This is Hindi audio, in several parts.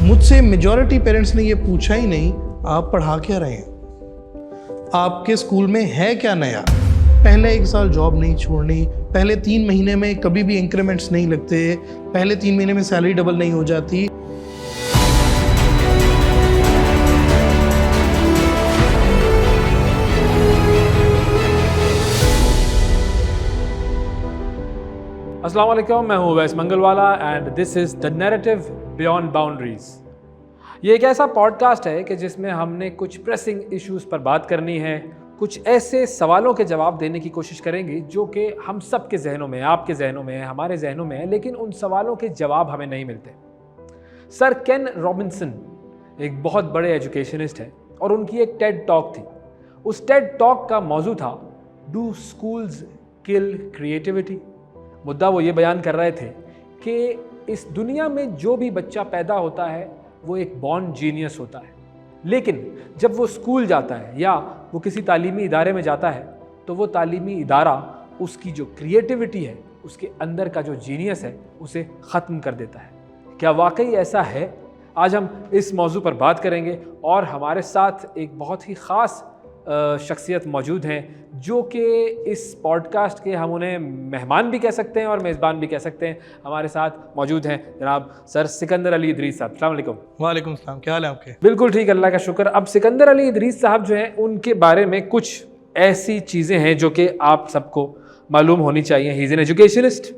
मुझसे मेजॉरिटी पेरेंट्स ने ये पूछा ही नहीं आप पढ़ा क्या रहे हैं, आपके स्कूल में है क्या नया। पहले 1 साल जॉब नहीं छोड़नी, पहले 3 महीने में कभी भी इंक्रीमेंट्स नहीं लगते, पहले 3 महीने में सैलरी डबल नहीं हो जाती। अस्सलाम वालेकुम, मैं हूँ Wais Mangalwala and this is the narrative beyond boundaries. ये एक ऐसा पॉडकास्ट है कि जिसमें हमने कुछ प्रेसिंग इश्यूज़ पर बात करनी है, कुछ ऐसे सवालों के जवाब देने की कोशिश करेंगे जो कि हम सब के जहनों में, आपके जहनों में, हमारे जहनों में है, लेकिन उन सवालों के जवाब हमें नहीं मिलते। सर केन रॉबिन्सन एक बहुत बड़े एजुकेशनिस्ट हैं और उनकी एक टेड टॉक थी। उस टेड टॉक का मौजू था डू स्कूल्स किल क्रिएटिविटी। मुद्दा वो ये बयान कर रहे थे कि इस दुनिया में जो भी बच्चा पैदा होता है वो एक बॉर्न जीनियस होता है, लेकिन जब वो स्कूल जाता है या वो किसी तालीमी इदारे में जाता है तो वो तालीमी इदारा उसकी जो क्रिएटिविटी है, उसके अंदर का जो जीनियस है, उसे ख़त्म कर देता है। क्या वाकई ऐसा है? आज हम इस मौजू पर बात करेंगे और हमारे साथ एक बहुत ही ख़ास शख्सियत मौजूद हैं जो कि इस पॉडकास्ट के हम उन्हें मेहमान भी कह सकते हैं और मेज़बान भी कह सकते हैं। हमारे साथ मौजूद हैं जनाब सर सिकंदर अली इदरीस साहब। अस्सलाम वालेकुम। वालेकुम सलाम, क्या हाल है आपके? बिल्कुल ठीक, अल्लाह का शुक्र। अब सिकंदर अली इदरीस साहब जो हैं उनके बारे में कुछ ऐसी चीज़ें हैं जो कि आप सबको मालूम होनी चाहिए। He is an educationist.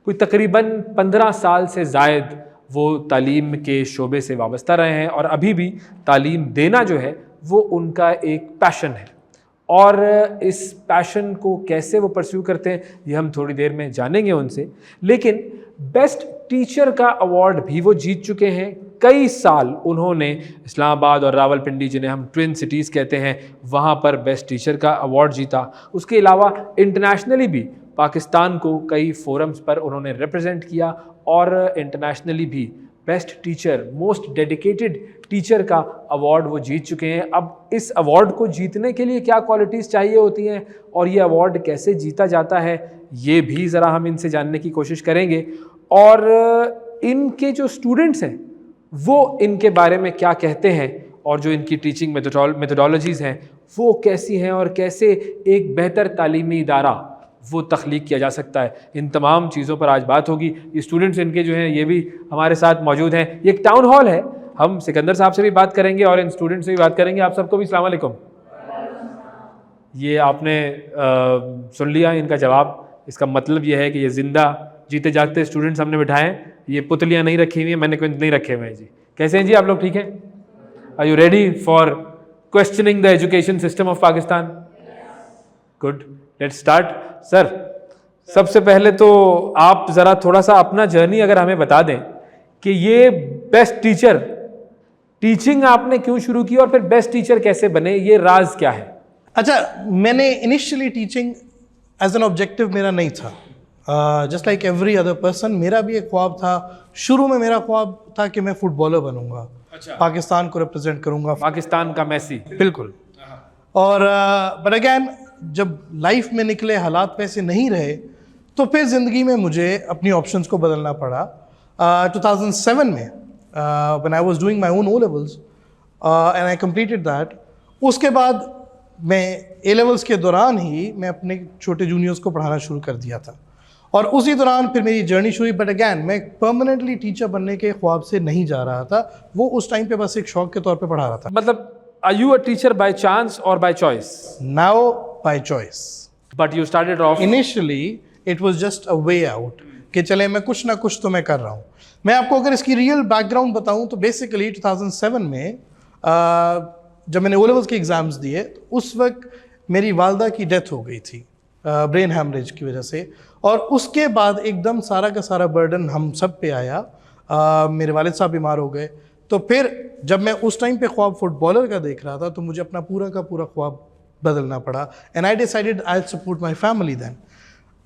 कोई तकरीबन 15 साल से ज़ायद वो तालीम के शोबे से वाबस्ता रहे हैं और अभी भी तालीम देना जो है वो उनका एक पैशन है, और इस पैशन को कैसे वो परस्यू करते हैं ये हम थोड़ी देर में जानेंगे उनसे। लेकिन बेस्ट टीचर का अवार्ड भी वो जीत चुके हैं। कई साल उन्होंने इस्लामाबाद और रावलपिंडी, जिन्हें हम ट्विन सिटीज़ कहते हैं, वहाँ पर बेस्ट टीचर का अवार्ड जीता। उसके अलावा इंटरनेशनली भी पाकिस्तान को कई फोरम्स पर उन्होंने रिप्रेजेंट किया और इंटरनेशनली भी best teacher, most dedicated teacher का अवार्ड वो जीत चुके हैं। अब इस अवार्ड को जीतने के लिए क्या क्वालिटीज़ चाहिए होती हैं और ये अवार्ड कैसे जीता जाता है, ये भी ज़रा हम इनसे जानने की कोशिश करेंगे। और इनके जो स्टूडेंट्स हैं वो इनके बारे में क्या कहते हैं और जो इनकी टीचिंग मेथोडोलॉजीज़ हैं वो कैसी हैं और कैसे एक बेहतर तालीमी इदारा वो तख्लीक किया जा सकता है। इन तमाम चीज़ों पर आज बात होगी। ये स्टूडेंट्स इनके जो हैं ये भी हमारे साथ मौजूद हैं। ये एक टाउन हॉल है, हम सिकंदर साहब से भी बात करेंगे और इन स्टूडेंट से भी बात करेंगे। आप सबको भी अस्सलाम वालेकुम। ये आपने सुन लिया इनका जवाब। इसका मतलब ये है कि ये ज़िंदा जीते जागते स्टूडेंट्स हमने बिठाएं, ये पुतलियाँ नहीं रखी हुई हैं, मैंने कोई नहीं रखे हुए हैं जी। कैसे हैं जी आप लोग? ठीक हैं? Are you ready for questioning the education system of Pakistan? Good, let's start. Sir, सबसे पहले तो आप ज़रा थोड़ा सा अपना जर्नी अगर हमें बता दें कि ये बेस्ट टीचर, टीचिंग आपने क्यों शुरू की और फिर बेस्ट टीचर कैसे बने, ये राज क्या है? अच्छा, मैंने initially teaching as an objective मेरा नहीं था। Just like every other person, मेरा भी एक ख्वाब था। शुरू में मेरा ख्वाब था कि मैं फुटबॉलर बनूंगा। अच्छा। पाकिस्तान को रिप्रेजेंट करूंगा, पाकिस्तान का मेसी। बिल्कुल। और बट अगैन जब लाइफ में निकले हालात वैसे नहीं रहे तो फिर ज़िंदगी में मुझे अपनी ऑप्शंस को बदलना पड़ा। 2007 में when I was doing my own O levels and I completed that, उसके बाद मैं ए लेवल्स के दौरान ही मैं अपने छोटे जूनियर्स को पढ़ाना शुरू कर दिया था और उसी दौरान फिर मेरी जर्नी शुरू हुई। बट अगैन मैं परमानेंटली टीचर बनने के ख्वाब से नहीं जा रहा था, वो उस टाइम पे बस एक शौक के तौर पे पढ़ा रहा था। मतलब are you a teacher by chance or by choice? Now by choice. But you started off initially it was just a way out कि चले मैं कुछ ना कुछ तो मैं कर रहा हूँ। मैं आपको अगर इसकी रियल बैकग्राउंड बताऊँ तो बेसिकली 2007 में जब मैंने ओ लेवल्स के एग्ज़ाम्स दिए तो उस वक्त मेरी वालदा की डेथ हो गई थी ब्रेन हैमरेज की वजह से, और उसके बाद एकदम सारा का सारा बर्डन हम सब पे आया। मेरे वालिद साहब बीमार हो गए, तो फिर जब मैं उस टाइम पे ख्वाब फुटबॉलर का देख रहा था तो मुझे अपना पूरा का पूरा ख्वाब बदलना पड़ा। And I decided I support my family then.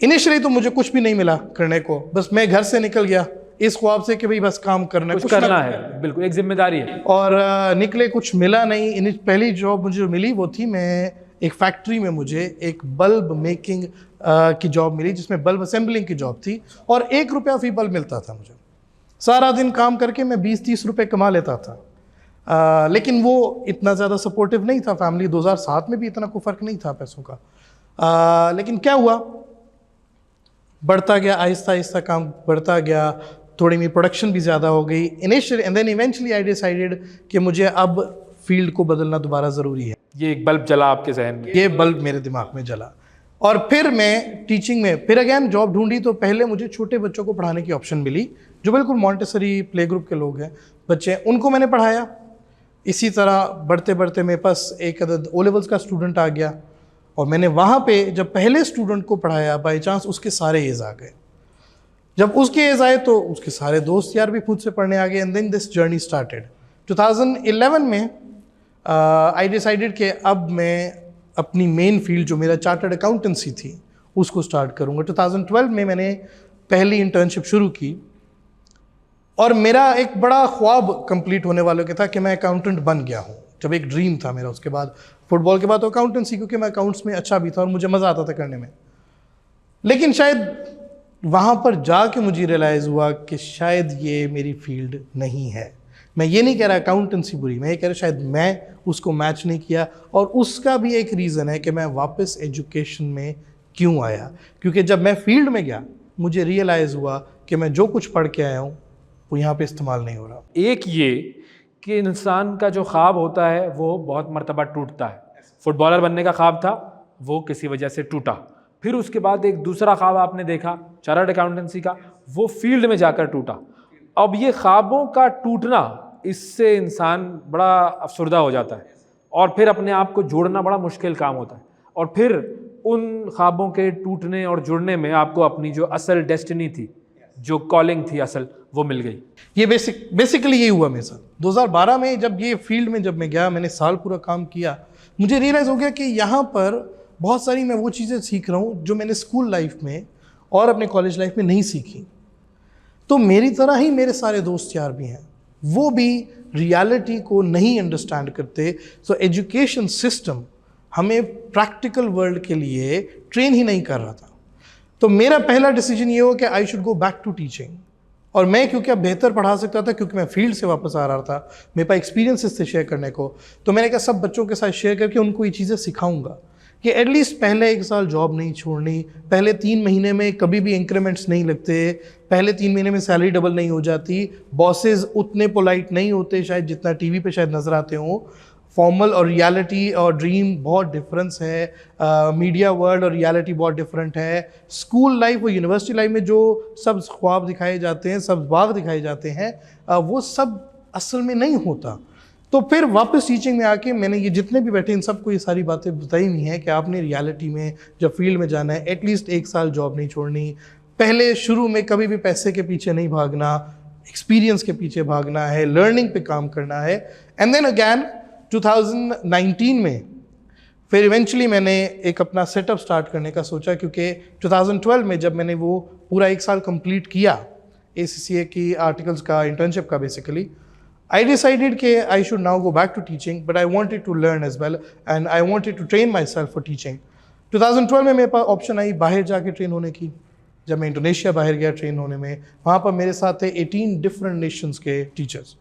Initially तो मुझे कुछ भी नहीं मिला करने को, बस मैं घर से निकल गया इस ख्वाब से कि भाई बस काम करना है, कुछ करना है, बिल्कुल एक जिम्मेदारी है। और निकले कुछ मिला नहीं। पहली जॉब मुझे मिली वो थी, मैं एक फैक्ट्री में मुझे एक बल्ब मेकिंग की जॉब मिली जिसमें बल्ब असेंबलिंग की जॉब थी और ₹1 फी बल्ब मिलता था मुझे। सारा दिन काम करके मैं 20-30 रुपए कमा लेता था। लेकिन वो इतना ज़्यादा सपोर्टिव नहीं था फैमिली। 2007 में भी इतना कोई फ़र्क नहीं था पैसों का। लेकिन क्या हुआ, बढ़ता गया, आहिस्ता आहिस्ता काम बढ़ता गया, थोड़ी मेरी प्रोडक्शन भी ज़्यादा हो गई initially, and then eventually I decided कि मुझे अब फील्ड को बदलना दोबारा ज़रूरी है। ये एक बल्ब जला आपके जहन में? ये बल्ब मेरे दिमाग में जला, और फिर मैं टीचिंग में फिर अगेन जॉब ढूंढी। तो पहले मुझे छोटे बच्चों को पढ़ाने की ऑप्शन मिली, जो बिल्कुल मॉन्टेसरी प्ले ग्रुप के लोग हैं बच्चे, उनको मैंने पढ़ाया। इसी तरह बढ़ते बढ़ते मेरे पास एक अदद ओ लेवल्स का स्टूडेंट आ गया, और मैंने वहाँ पे जब पहले स्टूडेंट को पढ़ाया, बाई चांस उसके सारे एज आ गए। जब उसके एज आए तो उसके सारे दोस्त यार भी खुद से पढ़ने आ गए, and then this journey started. 2011 में आई डिसाइडेड कि अब मैं अपनी मेन फील्ड जो मेरा चार्टर्ड अकाउंटेंसी थी उसको स्टार्ट करूँगा। 2012 में मैंने पहली इंटर्नशिप शुरू की, और मेरा एक बड़ा ख्वाब कंप्लीट होने वालों के था कि मैं अकाउंटेंट बन गया हूँ। जब एक ड्रीम था मेरा, उसके बाद फुटबॉल के बाद तो अकाउंटेंसी, क्योंकि मैं अकाउंट्स में अच्छा भी था और मुझे मज़ा आता था करने में। लेकिन शायद वहाँ पर जाके मुझे रियलाइज़ हुआ कि शायद ये मेरी फील्ड नहीं है। मैं ये नहीं कह रहा अकाउंटेंसी बुरी, मैं ये कह रहा शायद मैं उसको मैच नहीं किया, और उसका भी एक रीज़न है कि मैं वापस एजुकेशन में क्यों आया। क्योंकि जब मैं फील्ड में गया मुझे रियलाइज़ हुआ कि मैं जो कुछ पढ़ के आया हूँ वो यहाँ पे इस्तेमाल नहीं हो रहा। एक ये कि इंसान का जो ख्वाब होता है वो बहुत मर्तबा टूटता है। फुटबॉलर बनने का ख्वाब था, वो किसी वजह से टूटा। फिर उसके बाद एक दूसरा ख्वाब आपने देखा चार्टर्ड अकाउंटेंसी का, वो फील्ड में जाकर टूटा। अब ये ख्वाबों का टूटना, इससे इंसान बड़ा अफसरदा हो जाता है, और फिर अपने आप को जोड़ना बड़ा मुश्किल काम होता है। और फिर उन ख्वाबों के टूटने और जुड़ने में आपको अपनी जो असल डेस्टिनी थी, जो कॉलिंग थी असल, वो मिल गई। ये बेसिकली यही हुआ मेरे साथ। 2012 में जब ये फील्ड में जब मैं गया, मैंने साल पूरा काम किया, मुझे रियलाइज़ हो गया कि यहाँ पर बहुत सारी मैं वो चीज़ें सीख रहा हूँ जो मैंने स्कूल लाइफ में और अपने कॉलेज लाइफ में नहीं सीखी। तो मेरी तरह ही मेरे सारे दोस्त यार भी हैं, वो भी रियलिटी को नहीं अंडरस्टैंड करते। सो एजुकेशन सिस्टम हमें प्रैक्टिकल वर्ल्ड के लिए ट्रेन ही नहीं कर रहा था। तो मेरा पहला डिसीजन ये हुआ कि I should go back to teaching. और मैं क्योंकि अब बेहतर पढ़ा सकता था, क्योंकि मैं फील्ड से वापस आ रहा था, मेरे पास एक्सपीरियंसेस थे शेयर करने को, तो मैंने कहा सब बच्चों के साथ शेयर करके उनको ये चीज़ें सिखाऊंगा कि एटलीस्ट पहले 1 साल जॉब नहीं छोड़नी, पहले 3 महीने में कभी भी इंक्रीमेंट्स नहीं लगते, पहले 3 महीने में सैलरी डबल नहीं हो जाती, बॉसेस उतने पोलाइट नहीं होते शायद जितना टीवी पे शायद नज़र आते हों। फॉर्मल और रियलिटी और ड्रीम बहुत डिफरेंस है, मीडिया वर्ल्ड और रियलिटी बहुत डिफरेंट है। स्कूल लाइफ और यूनिवर्सिटी लाइफ में जो सब ख्वाब दिखाए जाते हैं, सब बाग दिखाए जाते हैं, वो सब असल में नहीं होता। तो फिर वापस टीचिंग में आके मैंने ये जितने भी बैठे इन सबको ये सारी बातें बताई हुई हैं कि आपने रियलिटी में जब फील्ड में जाना है एटलीस्ट 1 साल जॉब नहीं छोड़नी, पहले शुरू में कभी भी पैसे के पीछे नहीं भागना, एक्सपीरियंस के पीछे भागना है, लर्निंग पे काम करना है। एंड देन अगैन 2019 में फिर इवेंचुअली मैंने एक अपना सेटअप स्टार्ट करने का सोचा, क्योंकि 2012 में जब मैंने वो पूरा 1 साल कंप्लीट किया ACCA की आर्टिकल्स का, इंटर्नशिप का बेसिकली, I decided कि I should now go back to teaching, but I wanted to learn as well and I wanted to train myself for teaching. 2012 में मेरे पास ऑप्शन आई बाहर जाके ट्रेन होने की। जब मैं इंडोनेशिया बाहर गया ट्रेन होने में, वहाँ पर मेरे साथ थे 18 डिफरेंट नेशंस के टीचर्स।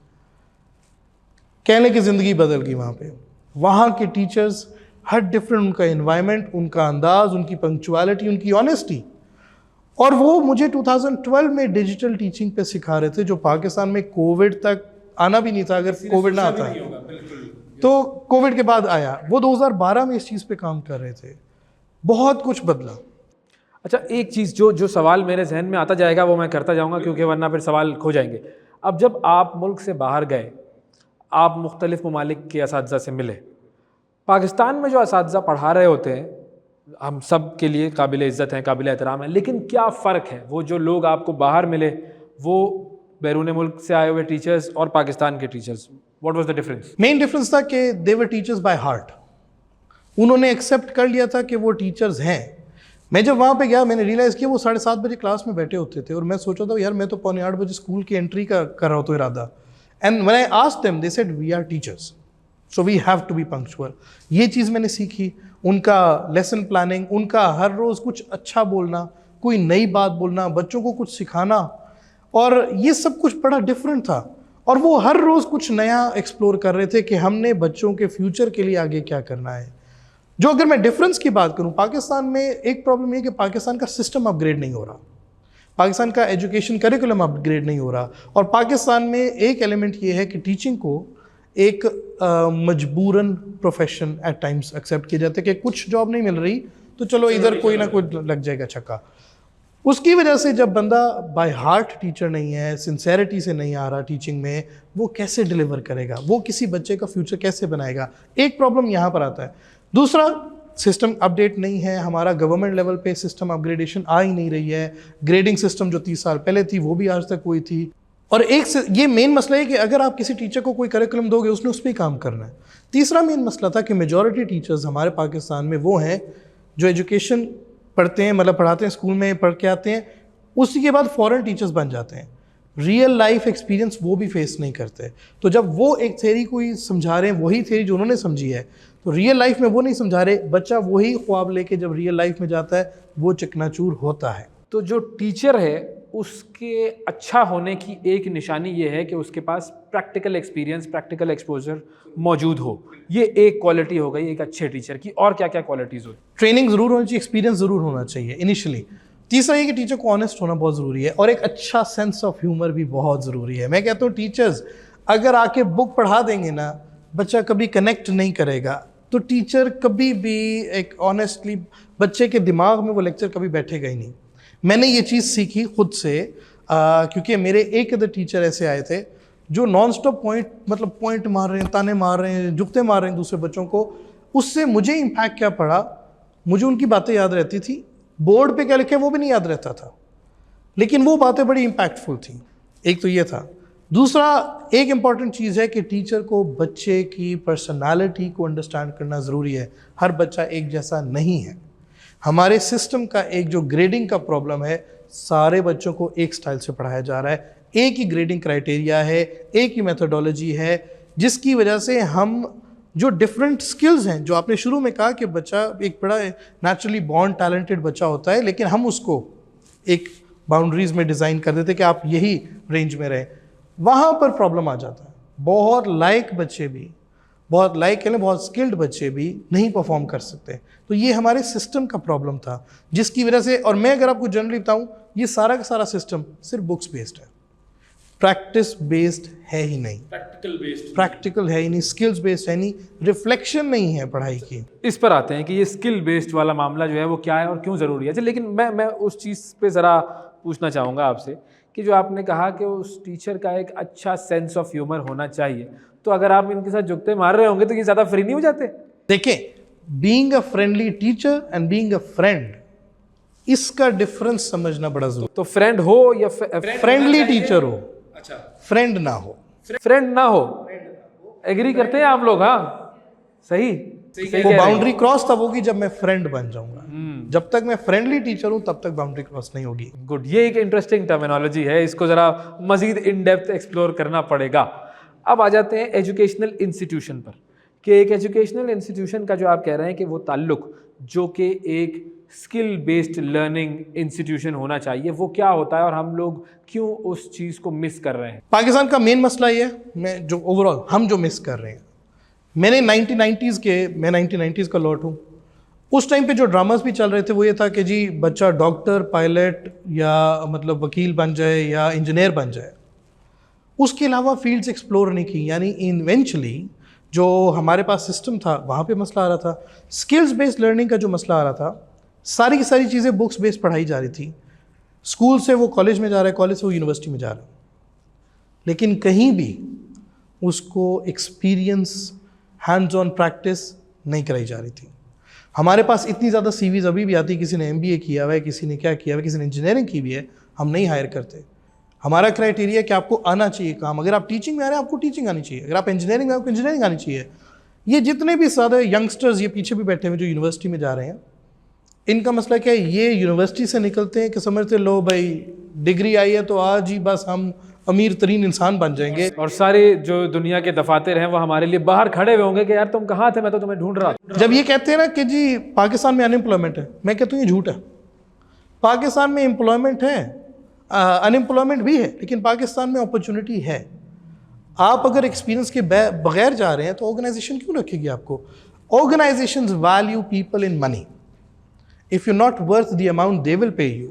कहने की ज़िंदगी बदल गई वहाँ पे। वहाँ के टीचर्स हर डिफरेंट, उनका एनवायरनमेंट, उनका अंदाज, उनकी पंक्चुअलिटी, उनकी ऑनेस्टी, और वो मुझे 2012 में डिजिटल टीचिंग पे सिखा रहे थे, जो पाकिस्तान में कोविड तक आना भी नहीं था। अगर कोविड ना आता तो कोविड के बाद आया। वो 2012 में इस चीज़ पे काम कर रहे थे। बहुत कुछ बदला। अच्छा, एक चीज़ जो सवाल मेरे जहन में आता जाएगा वो मैं करता जाऊंगा, क्योंकि वरना फिर सवाल खो जाएंगे। अब जब आप मुल्क से बाहर गए, आप मुख्तलिफ़ ममालिक के असातिज़ा से मिले, पाकिस्तान में जो असातिज़ा पढ़ा रहे होते हैं हम सब के लिए काबिल इज़्ज़त हैं, काबिल एहतराम हैं, लेकिन क्या फ़र्क है वो जो लोग आपको बाहर मिले, वो बैरून मुल्क से आए हुए टीचर्स और पाकिस्तान के teachers, what was the difference? Main difference था कि दे वर टीचर्स बाय हार्ट। उन्होंने एक्सेप्ट कर लिया था कि वो टीचर्स हैं। मैं जब वहाँ पे गया मैंने रियलाइज़ किया वो 7:30 बजे क्लास में बैठे होते थे, और मैं सोचा था यार मैं तो 7:45 बजे स्कूल की एंट्री का कर रहा होता इरादा। And when I asked them they said we are teachers so we have to be punctual. ये चीज़ मैंने सीखी। उनका लेसन प्लानिंग, उनका हर रोज़ कुछ अच्छा बोलना, कोई नई बात बोलना, बच्चों को कुछ सिखाना, और ये सब कुछ बड़ा डिफरेंट था, और वो हर रोज़ कुछ नया एक्सप्लोर कर रहे थे कि हमने बच्चों के फ्यूचर के लिए आगे क्या करना है। जो अगर मैं डिफरेंस की बात करूं, पाकिस्तान में एक प्रॉब्लम ये कि पाकिस्तान का सिस्टम अपग्रेड नहीं हो रहा, पाकिस्तान का एजुकेशन करिकुलम अपग्रेड नहीं हो रहा, और पाकिस्तान में एक एलिमेंट ये है कि टीचिंग को एक मजबूरन प्रोफेशन एट टाइम्स एक्सेप्ट किया जाता है कि कुछ जॉब नहीं मिल रही तो चलो इधर कोई ना कोई लग जाएगा छक्का। उसकी वजह से जब बंदा बाय हार्ट टीचर नहीं है, सिंसेरिटी से नहीं आ रहा टीचिंग में, वो कैसे डिलीवर करेगा, वो किसी बच्चे का फ्यूचर कैसे बनाएगा, एक प्रॉब्लम यहाँ पर आता है। दूसरा, सिस्टम अपडेट नहीं है हमारा, गवर्नमेंट लेवल पे सिस्टम अपग्रेडेशन आ ही नहीं रही है। ग्रेडिंग सिस्टम जो 30 साल पहले थी वो भी आज तक कोई थी। और ये मेन मसला है कि अगर आप किसी टीचर को कोई करिकुलम दोगे उसने उस पर ही काम करना है। तीसरा मेन मसला था कि मेजॉरिटी टीचर्स हमारे पाकिस्तान में वो हैं जो एजुकेशन पढ़ते हैं, मतलब पढ़ाते हैं, स्कूल में पढ़ के आते हैं, उसी के बाद फॉरेन टीचर्स बन जाते हैं, रियल लाइफ एक्सपीरियंस वो भी फेस नहीं करते। तो जब वो एक थ्योरी कोई समझा रहे हैं, वही थ्योरी जो उन्होंने समझी है, तो रियल लाइफ में वो नहीं समझा रहे, बच्चा वही ख्वाब लेके जब रियल लाइफ में जाता है वो चकनाचूर होता है। तो जो टीचर है उसके अच्छा होने की एक निशानी ये है कि उसके पास प्रैक्टिकल एक्सपीरियंस, प्रैक्टिकल एक्सपोजर मौजूद हो। ये एक क्वालिटी हो गई एक अच्छे टीचर की। और क्या क्या क्वालिटीज़ हो? ट्रेनिंग ज़रूर होनी चाहिए, एक्सपीरियंस ज़रूर होना चाहिए इनिशियली। तीसरा ये कि टीचर को ऑनेस्ट होना बहुत ज़रूरी है, और एक अच्छा सेंस ऑफ ह्यूमर भी बहुत ज़रूरी है। मैं कहता हूँ टीचर्स अगर आके बुक पढ़ा देंगे ना, बच्चा कभी कनेक्ट नहीं करेगा, तो टीचर कभी भी एक ऑनेस्टली बच्चे के दिमाग में वो लेक्चर कभी बैठेगा ही नहीं। मैंने ये चीज़ सीखी खुद से, क्योंकि मेरे एक अदर टीचर ऐसे आए थे जो नॉन स्टॉप पॉइंट मार रहे हैं, ताने मार रहे हैं, जुगते मार रहे हैं दूसरे बच्चों को। उससे मुझे इम्पैक्ट क्या पड़ा, मुझे उनकी बातें याद रहती थी, बोर्ड पे क्या लिखे वो भी नहीं याद रहता था, लेकिन वो बातें बड़ी इम्पैक्टफुल थी। एक तो ये था। दूसरा, एक इम्पॉर्टेंट चीज़ है कि टीचर को बच्चे की पर्सनालिटी को अंडरस्टैंड करना ज़रूरी है। हर बच्चा एक जैसा नहीं है। हमारे सिस्टम का एक जो ग्रेडिंग का प्रॉब्लम है, सारे बच्चों को एक स्टाइल से पढ़ाया जा रहा है, एक ही ग्रेडिंग क्राइटेरिया है, एक ही मेथोडोलॉजी है, जिसकी वजह से हम जो डिफरेंट स्किल्स हैं, जो आपने शुरू में कहा कि बच्चा एक बड़ा नेचुरली बॉर्न टैलेंटेड बच्चा होता है, लेकिन हम उसको एक बाउंड्रीज में डिज़ाइन कर देते कि आप यही रेंज में रहें, वहाँ पर प्रॉब्लम आ जाता है। बहुत लायक बच्चे भी, बहुत लायक यानी बहुत स्किल्ड बच्चे भी नहीं परफॉर्म कर सकते। तो ये हमारे सिस्टम का प्रॉब्लम था, जिसकी वजह से, और मैं अगर आपको जनरली बताऊँ, ये सारा का सारा सिस्टम सिर्फ बुक्स बेस्ड है, प्रैक्टिस बेस्ड है ही नहीं, प्रैक्टिकल है ही नहीं, स्किल्स बेस्ड है नहीं, रिफ्लेक्शन नहीं है पढ़ाई की। इस पर आते हैं कि ये स्किल बेस्ड वाला मामला जो है वो क्या है और क्यों ज़रूरी है। लेकिन मैं उस चीज़ पे ज़रा पूछना चाहूँगा आपसे कि जो आपने कहा कि उस टीचर का एक अच्छा सेंस ऑफ ह्यूमर होना चाहिए, तो अगर आप इनके साथ जुगते मार रहे होंगे तो ये ज़्यादा फ्री नहीं हो जाते? देखिए, being a friendly teacher and being a friend, इसका डिफरेंस समझना बड़ा जरूरी। तो फ्रेंड हो या फ्रेंडली टीचर हो, अच्छा, फ्रेंड ना हो, फ्रेंड ना हो, एग्री करते हैं आप लोग? हाँ, सही वो बाउंड्री क्रॉस तब होगी जब मैं फ्रेंड बन जाऊंगा। जब तक मैं फ्रेंडली टीचर हूं तब तक बाउंड्री क्रॉस नहीं होगी। गुड, ये एक इंटरेस्टिंग टर्मिनोलॉजी है, इसको जरा मजीद इन डेप्थ एक्सप्लोर करना पड़ेगा। अब आ जाते हैं एजुकेशनल इंस्टीट्यूशन पर, कि एक एजुकेशनल इंस्टीट्यूशन का जो आप कह रहे हैं कि वो ताल्लुक जो कि एक स्किल बेस्ड लर्निंग इंस्टीट्यूशन होना चाहिए, वो क्या होता है और हम लोग क्यों उस चीज़ को मिस कर रहे हैं? पाकिस्तान का मेन मसला ये है, मैं जो ओवरऑल हम जो मिस कर रहे हैं, मैं 1990s का लॉट हूँ। उस टाइम पे जो ड्रामास भी चल रहे थे वो ये था कि जी बच्चा डॉक्टर, पायलट या मतलब वकील बन जाए या इंजीनियर बन जाए, उसके अलावा फील्ड्स एक्सप्लोर नहीं की। यानी इवेंचुअली जो हमारे पास सिस्टम था वहाँ पे मसला आ रहा था, स्किल्स बेस्ड लर्निंग का जो मसला आ रहा था, सारी की सारी चीज़ें बुक्स बेस्ड पढ़ाई जा रही थी। स्कूल से वो कॉलेज में जा रहा है, कॉलेज से वो यूनिवर्सिटी में जा रहा है, लेकिन कहीं भी उसको एक्सपीरियंस, हैंड्स ऑन प्रैक्टिस नहीं कराई जा रही थी। हमारे पास इतनी ज़्यादा सीवीज अभी भी आती है, किसी ने MBA किया हुआ है, किसी ने क्या किया हुआ है, किसी ने इंजीनियरिंग की भी है, हम नहीं हायर करते। हमारा क्राइटेरिया कि आपको आना चाहिए काम। अगर आप टीचिंग में आ रहे हैं आपको टीचिंग आनी चाहिए, अगर आप इंजीनियरिंग में आपको इंजीनियरिंग आनी चाहिए। ये जितने भी सारे यंगस्टर्स ये पीछे भी बैठे हुए जो यूनिवर्सिटी में जा रहे हैं, इनका मसला क्या है, ये यूनिवर्सिटी से निकलते हैं कि समझते लो भाई डिग्री आई है तो आज ही बस हम अमीर तरीन इंसान बन जाएंगे, और सारे जो दुनिया के दफातर हैं वो हमारे लिए बाहर खड़े हुए होंगे कि यार तुम कहाँ थे, मैं तो तुम्हें ढूंढ रहा था। जब ये कहते हैं ना कि जी पाकिस्तान में अनएम्प्लॉयमेंट है, मैं कहता हूँ ये झूठ है। पाकिस्तान में एम्प्लॉयमेंट है, अनएम्प्लॉयमेंट भी है, लेकिन पाकिस्तान में अपॉर्चुनिटी है। आप अगर एक्सपीरियंस के बगैर जा रहे हैं तो ऑर्गेनाइजेशन क्यों रखेगी आपको? Organisations value people in money. If you not worth the amount they will pay you,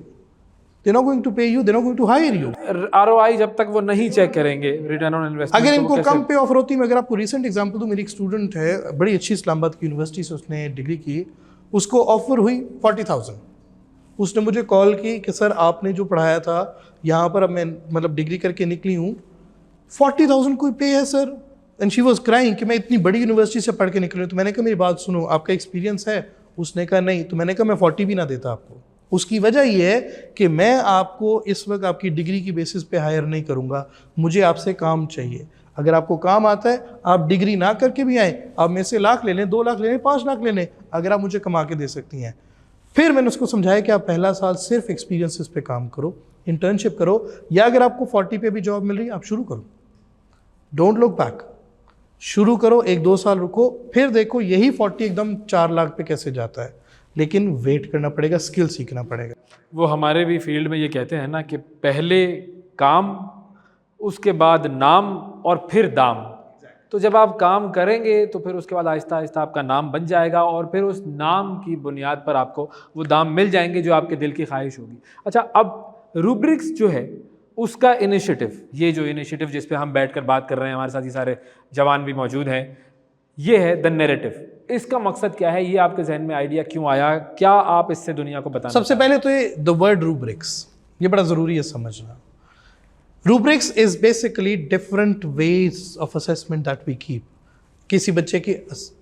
they not going to pay you, they not going to hire you. ROI जब तक वो नहीं चेक करेंगे, रिटर्न ऑन इन्वेस्टमेंट, अगर इनको कम पे ऑफर होती, मैं अगर आपको रिसेंट एग्जांपल दूं, मेरी एक स्टूडेंट है, बड़ी अच्छी इस्लामाबाद की यूनिवर्सिटी से उसने डिग्री की, उसको ऑफर हुई 40,000। उसने मुझे कॉल की कि सर आपने जो पढ़ाया था यहाँ पर, अब मैं मतलब डिग्री करके निकली हूँ, 40,000 कोई पे है sir? And she was crying कि मैं इतनी बड़ी यूनिवर्सिटी से पढ़ के निकली हूँ। तो मैंने कहा मेरी बात सुनो, आपका एक्सपीरियंस है? उसने कहा नहीं। तो मैंने कहा मैं 40 भी ना देता आपको। उसकी वजह यह है कि मैं आपको इस वक्त आपकी डिग्री की बेसिस पे हायर नहीं करूँगा, मुझे आपसे काम चाहिए। अगर आपको काम आता है, आप डिग्री ना करके भी आए, आप मेरे से लाख ले लें, 2 लाख ले लें, 5 लाख ले लें, अगर आप मुझे कमा के दे सकती हैं। फिर मैंने उसको समझाया कि आप पहला साल सिर्फ एक्सपीरियंसेस पे काम करो, इंटर्नशिप करो, या अगर आपको 40 पे भी जॉब मिल रही है आप शुरू करो, डोंट लुक बैक, शुरू करो, 1-2 साल रुको, फिर देखो यही 40 एकदम 4 लाख पे कैसे जाता है। लेकिन वेट करना पड़ेगा, स्किल सीखना पड़ेगा। वो हमारे भी फील्ड में ये कहते हैं ना कि पहले काम, उसके बाद नाम और फिर दाम। तो जब आप काम करेंगे तो फिर उसके बाद आहिस्ता आहिस्ता आपका नाम बन जाएगा और फिर उस नाम की बुनियाद पर आपको वो दाम मिल जाएंगे जो आपके दिल की ख्वाहिश होगी। अच्छा, अब रूब्रिक्स जो है उसका इनिशिएटिव, ये जो इनिशिएटिव जिस पे हम बैठकर बात कर रहे हैं, हमारे साथ ये सारे जवान भी मौजूद हैं, ये है द नैरेटिव। इसका मकसद क्या है? ये आपके जहन में आइडिया क्यों आया? क्या आप इससे दुनिया को बताना? सबसे पहले तो ये द वर्ड रूब्रिक्स, ये बड़ा ज़रूरी है समझना। Rubrics is basically different ways of assessment that we keep. किसी बच्चे के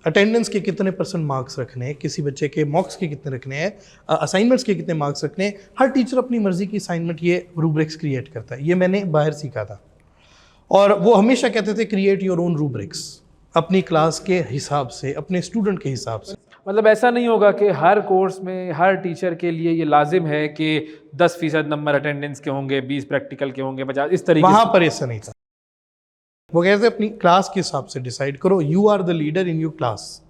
अटेंडेंस के कितने % मार्क्स रखने हैं, किसी बच्चे के मॉक्स के कितने रखने हैं, असाइनमेंट्स के कितने मार्क्स रखने हैं, हर टीचर अपनी मर्जी की असाइनमेंट ये रूब्रिक्स क्रिएट करता है। ये मैंने बाहर सीखा था और वो हमेशा कहते थे क्रिएट योर ओन रूब्रिक्स, अपनी क्लास के हिसाब से, अपने स्टूडेंट के हिसाब से। मतलब ऐसा नहीं होगा कि हर कोर्स में हर टीचर के लिए ये लाजिम है कि 10% नंबर अटेंडेंस के होंगे, 20 प्रैक्टिकल के होंगे, 50, इस तरीके वहाँ पर ऐसा नहीं था। वो कहते अपनी क्लास के हिसाब से डिसाइड करो, you are the leader in your class,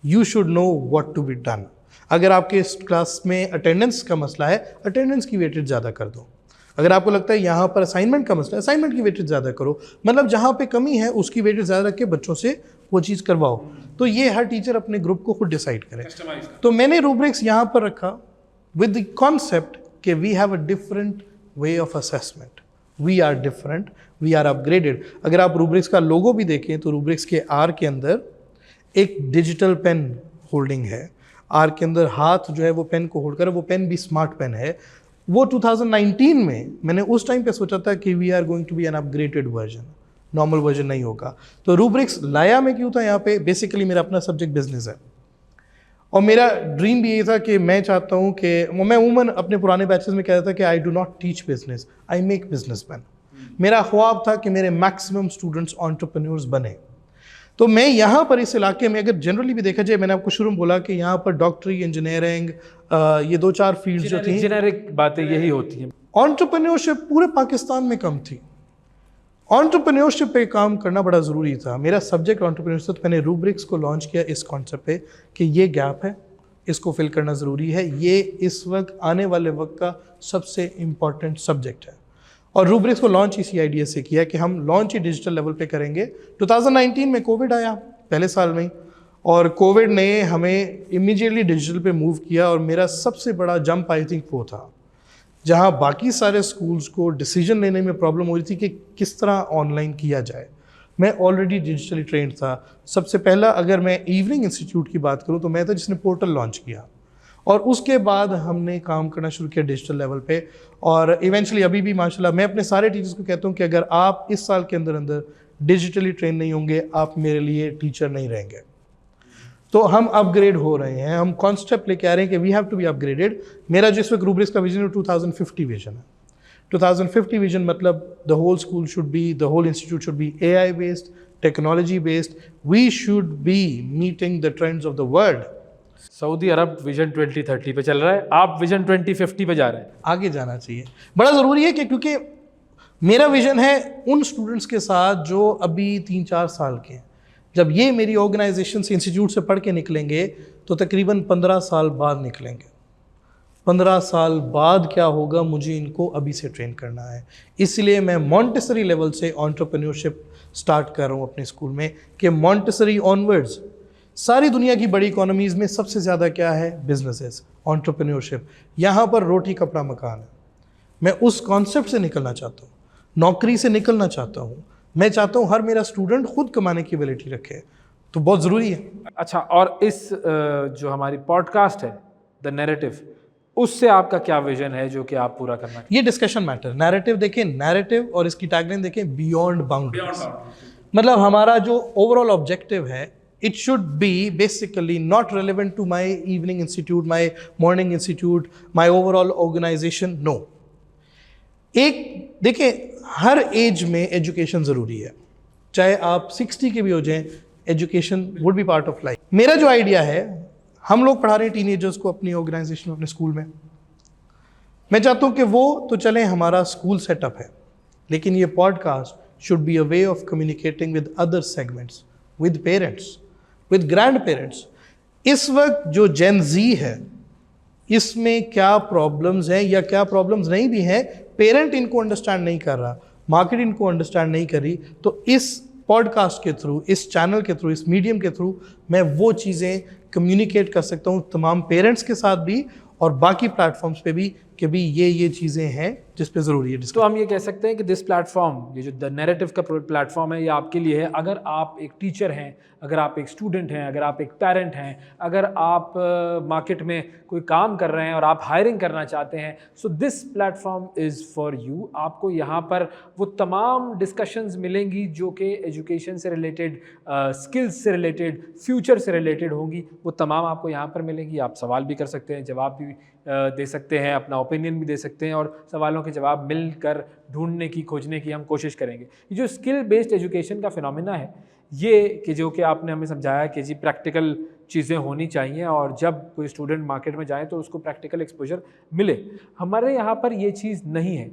you should know what to be done. अगर आपके क्लास में अटेंडेंस का मसला है, अटेंडेंस की वेटेज ज़्यादा कर दो। अगर आपको लगता है यहाँ पर असाइनमेंट का मसला है, असाइनमेंट की वेटेज ज़्यादा करो। मतलब जहाँ पे कमी है उसकी वेटेज ज़्यादा रख के बच्चों से वो चीज़ करवाओ। तो ये हर टीचर अपने ग्रुप को खुद डिसाइड करे। तो मैंने रूब्रिक्स यहाँ पर रखा विद द कॉन्सेप्ट कि we have a different way of assessment, we are different, we are upgraded. अगर आप रूब्रिक्स का लोगो भी देखें तो रूब्रिक्स के आर के अंदर एक डिजिटल पेन होल्डिंग है। आर के अंदर हाथ जो है वो पेन को होल्ड कर, वो पेन भी स्मार्ट पेन है। वो 2019 में मैंने उस टाइम पे सोचा था कि we are going to be an upgraded version, normal version नहीं होगा। तो रूब्रिक्स लाया मैं क्यों था यहाँ पे? बेसिकली मेरा अपना सब्जेक्ट बिजनेस है और मेरा ड्रीम भी ये था कि मैं चाहता हूँ कि मैं उमूमन अपने पुराने बैचेस में कहता था कि I do not teach business, I make businessman. मेरा ख्वाब था कि मेरे मैक्सिमम स्टूडेंट्स एंटरप्रेन्योर्स बने। तो मैं यहाँ पर इस इलाके में, अगर जनरली भी देखा जाए, मैंने आपको शुरू में बोला कि यहाँ पर डॉक्टरी, इंजीनियरिंग, ये 2-4 फील्ड जो थी, जेनेरिक बातें यही होती हैं। एंटरप्रेन्योरशिप पूरे पाकिस्तान में कम थी। एंटरप्रेन्योरशिप पे काम करना बड़ा ज़रूरी था। मेरा सब्जेक्ट एंटरप्रेन्योरशिप, मैंने रूब्रिक्स को लॉन्च किया इस कॉन्सेप्ट पे कि ये गैप है, इसको फिल करना ज़रूरी है, ये इस वक्त आने वाले वक्त का सबसे इम्पॉर्टेंट सब्जेक्ट है। और रूब्रिक्स को लॉन्च इसी आइडिया से किया कि हम लॉन्च ही डिजिटल लेवल पे करेंगे। 2019 में कोविड आया पहले साल में, और कोविड ने हमें इमीडिएटली डिजिटल पे मूव किया। और मेरा सबसे बड़ा जंप आई थिंक वो था, जहाँ बाकी सारे स्कूल्स को डिसीजन लेने में प्रॉब्लम हो रही थी कि किस तरह ऑनलाइन किया जाए। मैं ऑलरेडी डिजिटली ट्रेंड था। सबसे पहला अगर मैं इवनिंग इंस्टीट्यूट की बात करूँ तो मैं था जिसने पोर्टल लॉन्च किया, और उसके बाद हमने काम करना शुरू किया डिजिटल लेवल पे। और इवेंचुअली अभी भी माशाल्लाह मैं अपने सारे टीचर्स को कहता हूँ कि अगर आप इस साल के अंदर अंदर डिजिटली ट्रेन नहीं होंगे, आप मेरे लिए टीचर नहीं रहेंगे। तो हम अपग्रेड हो रहे हैं, हम कॉन्सेप्ट लेके आ रहे हैं कि we have to be upgraded. मेरा जिस वक्त रूब्रिक्स का विजन है 2050 विजन है। 2050 विजन मतलब the whole school should be, the whole institute should be AI based, technology based. We should be meeting the trends of the world. Saudi Arab vision 2030 पे चल रहा है, आप विजन 2050 पे जा रहे हैं। आगे जाना चाहिए, बड़ा ज़रूरी है कि क्योंकि मेरा विजन है उन स्टूडेंट्स के साथ जो अभी 3-4 साल के हैं। जब ये मेरी ऑर्गेनाइजेशन से, इंस्टीट्यूट से पढ़ के निकलेंगे तो तकरीबन 15 साल बाद निकलेंगे। 15 साल बाद क्या होगा, मुझे इनको अभी से ट्रेन करना है। इसलिए मैं मॉन्टेसरी लेवल से एंटरप्रेन्योरशिप स्टार्ट कर रहा हूँ अपने स्कूल में, कि मॉन्टेसरी ऑनवर्ड्स सारी दुनिया की बड़ी इकोनॉमीज़ में सबसे ज़्यादा क्या है, बिजनेसेस, एंटरप्रेन्योरशिप। यहाँ पर रोटी कपड़ा मकान है। मैं उस कॉन्सेप्ट से निकलना चाहता हूँ, नौकरी से निकलना चाहता हूँ। मैं चाहता हूँ हर मेरा स्टूडेंट खुद कमाने की एबिलिटी रखे, तो बहुत ज़रूरी है। अच्छा, और इस जो हमारी पॉडकास्ट है द नैरेटिव, उससे आपका क्या विजन है जो कि आप पूरा करना चाहते ये डिस्कशन मैटर। नैरेटिव देखें, नैरेटिव और इसकी टैगलाइन देखें, बियॉन्ड बाउंड्रीज। मतलब हमारा जो ओवरऑल ऑब्जेक्टिव है, it should be basically not relevant to my evening institute, my morning institute, my overall organisation. No, एक देखिए, हर एज में एजुकेशन ज़रूरी है। चाहे आप 60 के भी हो जाएं, education would be part of life. मेरा जो आइडिया है, हम लोग पढ़ा रहे हैं टीनेजर्स को अपनी ऑर्गेनाइजेशन में, अपने स्कूल में। मैं चाहता हूं कि वो तो चले, हमारा स्कूल सेटअप है, लेकिन ये podcast should be a way of communicating with other segments, with parents, with grand parents. इस वक्त जो जेन जी है, इसमें क्या प्रॉब्लम्स हैं या क्या प्रॉब्लम्स नहीं भी हैं, पेरेंट इनको अंडरस्टैंड नहीं कर रहा, मार्केट इनको अंडरस्टैंड नहीं करी। तो इस पॉडकास्ट के थ्रू, इस चैनल के थ्रू, इस मीडियम के थ्रू मैं वो चीज़ें कम्युनिकेट कर सकता हूँ तमाम पेरेंट्स के साथ भी और बाकी प्लेटफॉर्म्स पे भी, कि भी ये चीज़ें हैं जिस पे ज़रूरी है। तो हम ये कह सकते हैं कि दिस प्लेटफॉर्म, ये जो द नैरेटिव का प्लेटफॉर्म है, ये आपके लिए है। अगर आप एक टीचर हैं, अगर आप एक स्टूडेंट हैं, अगर आप एक पेरेंट हैं, अगर आप मार्केट में कोई काम कर रहे हैं और आप हायरिंग करना चाहते हैं, so this platform is for you. आपको यहाँ पर वो तमाम डिस्कशंस मिलेंगी जो कि एजुकेशन से रिलेटेड, स्किल्स से रिलेटेड, फ्यूचर से रिलेटेड होंगी। वो तमाम आपको यहाँ पर मिलेंगी। आप सवाल भी कर सकते हैं, जवाब भी दे सकते हैं, अपना ओपिनियन भी दे सकते हैं, और सवालों के जवाब मिलकर ढूंढने की, खोजने की हम कोशिश करेंगे। ये जो स्किल बेस्ड एजुकेशन का फिनोमिना है, ये कि जो कि आपने हमें समझाया कि जी प्रैक्टिकल चीज़ें होनी चाहिए, और जब कोई स्टूडेंट मार्केट में जाए तो उसको प्रैक्टिकल एक्सपोजर मिले। हमारे यहाँ पर ये चीज़ नहीं है।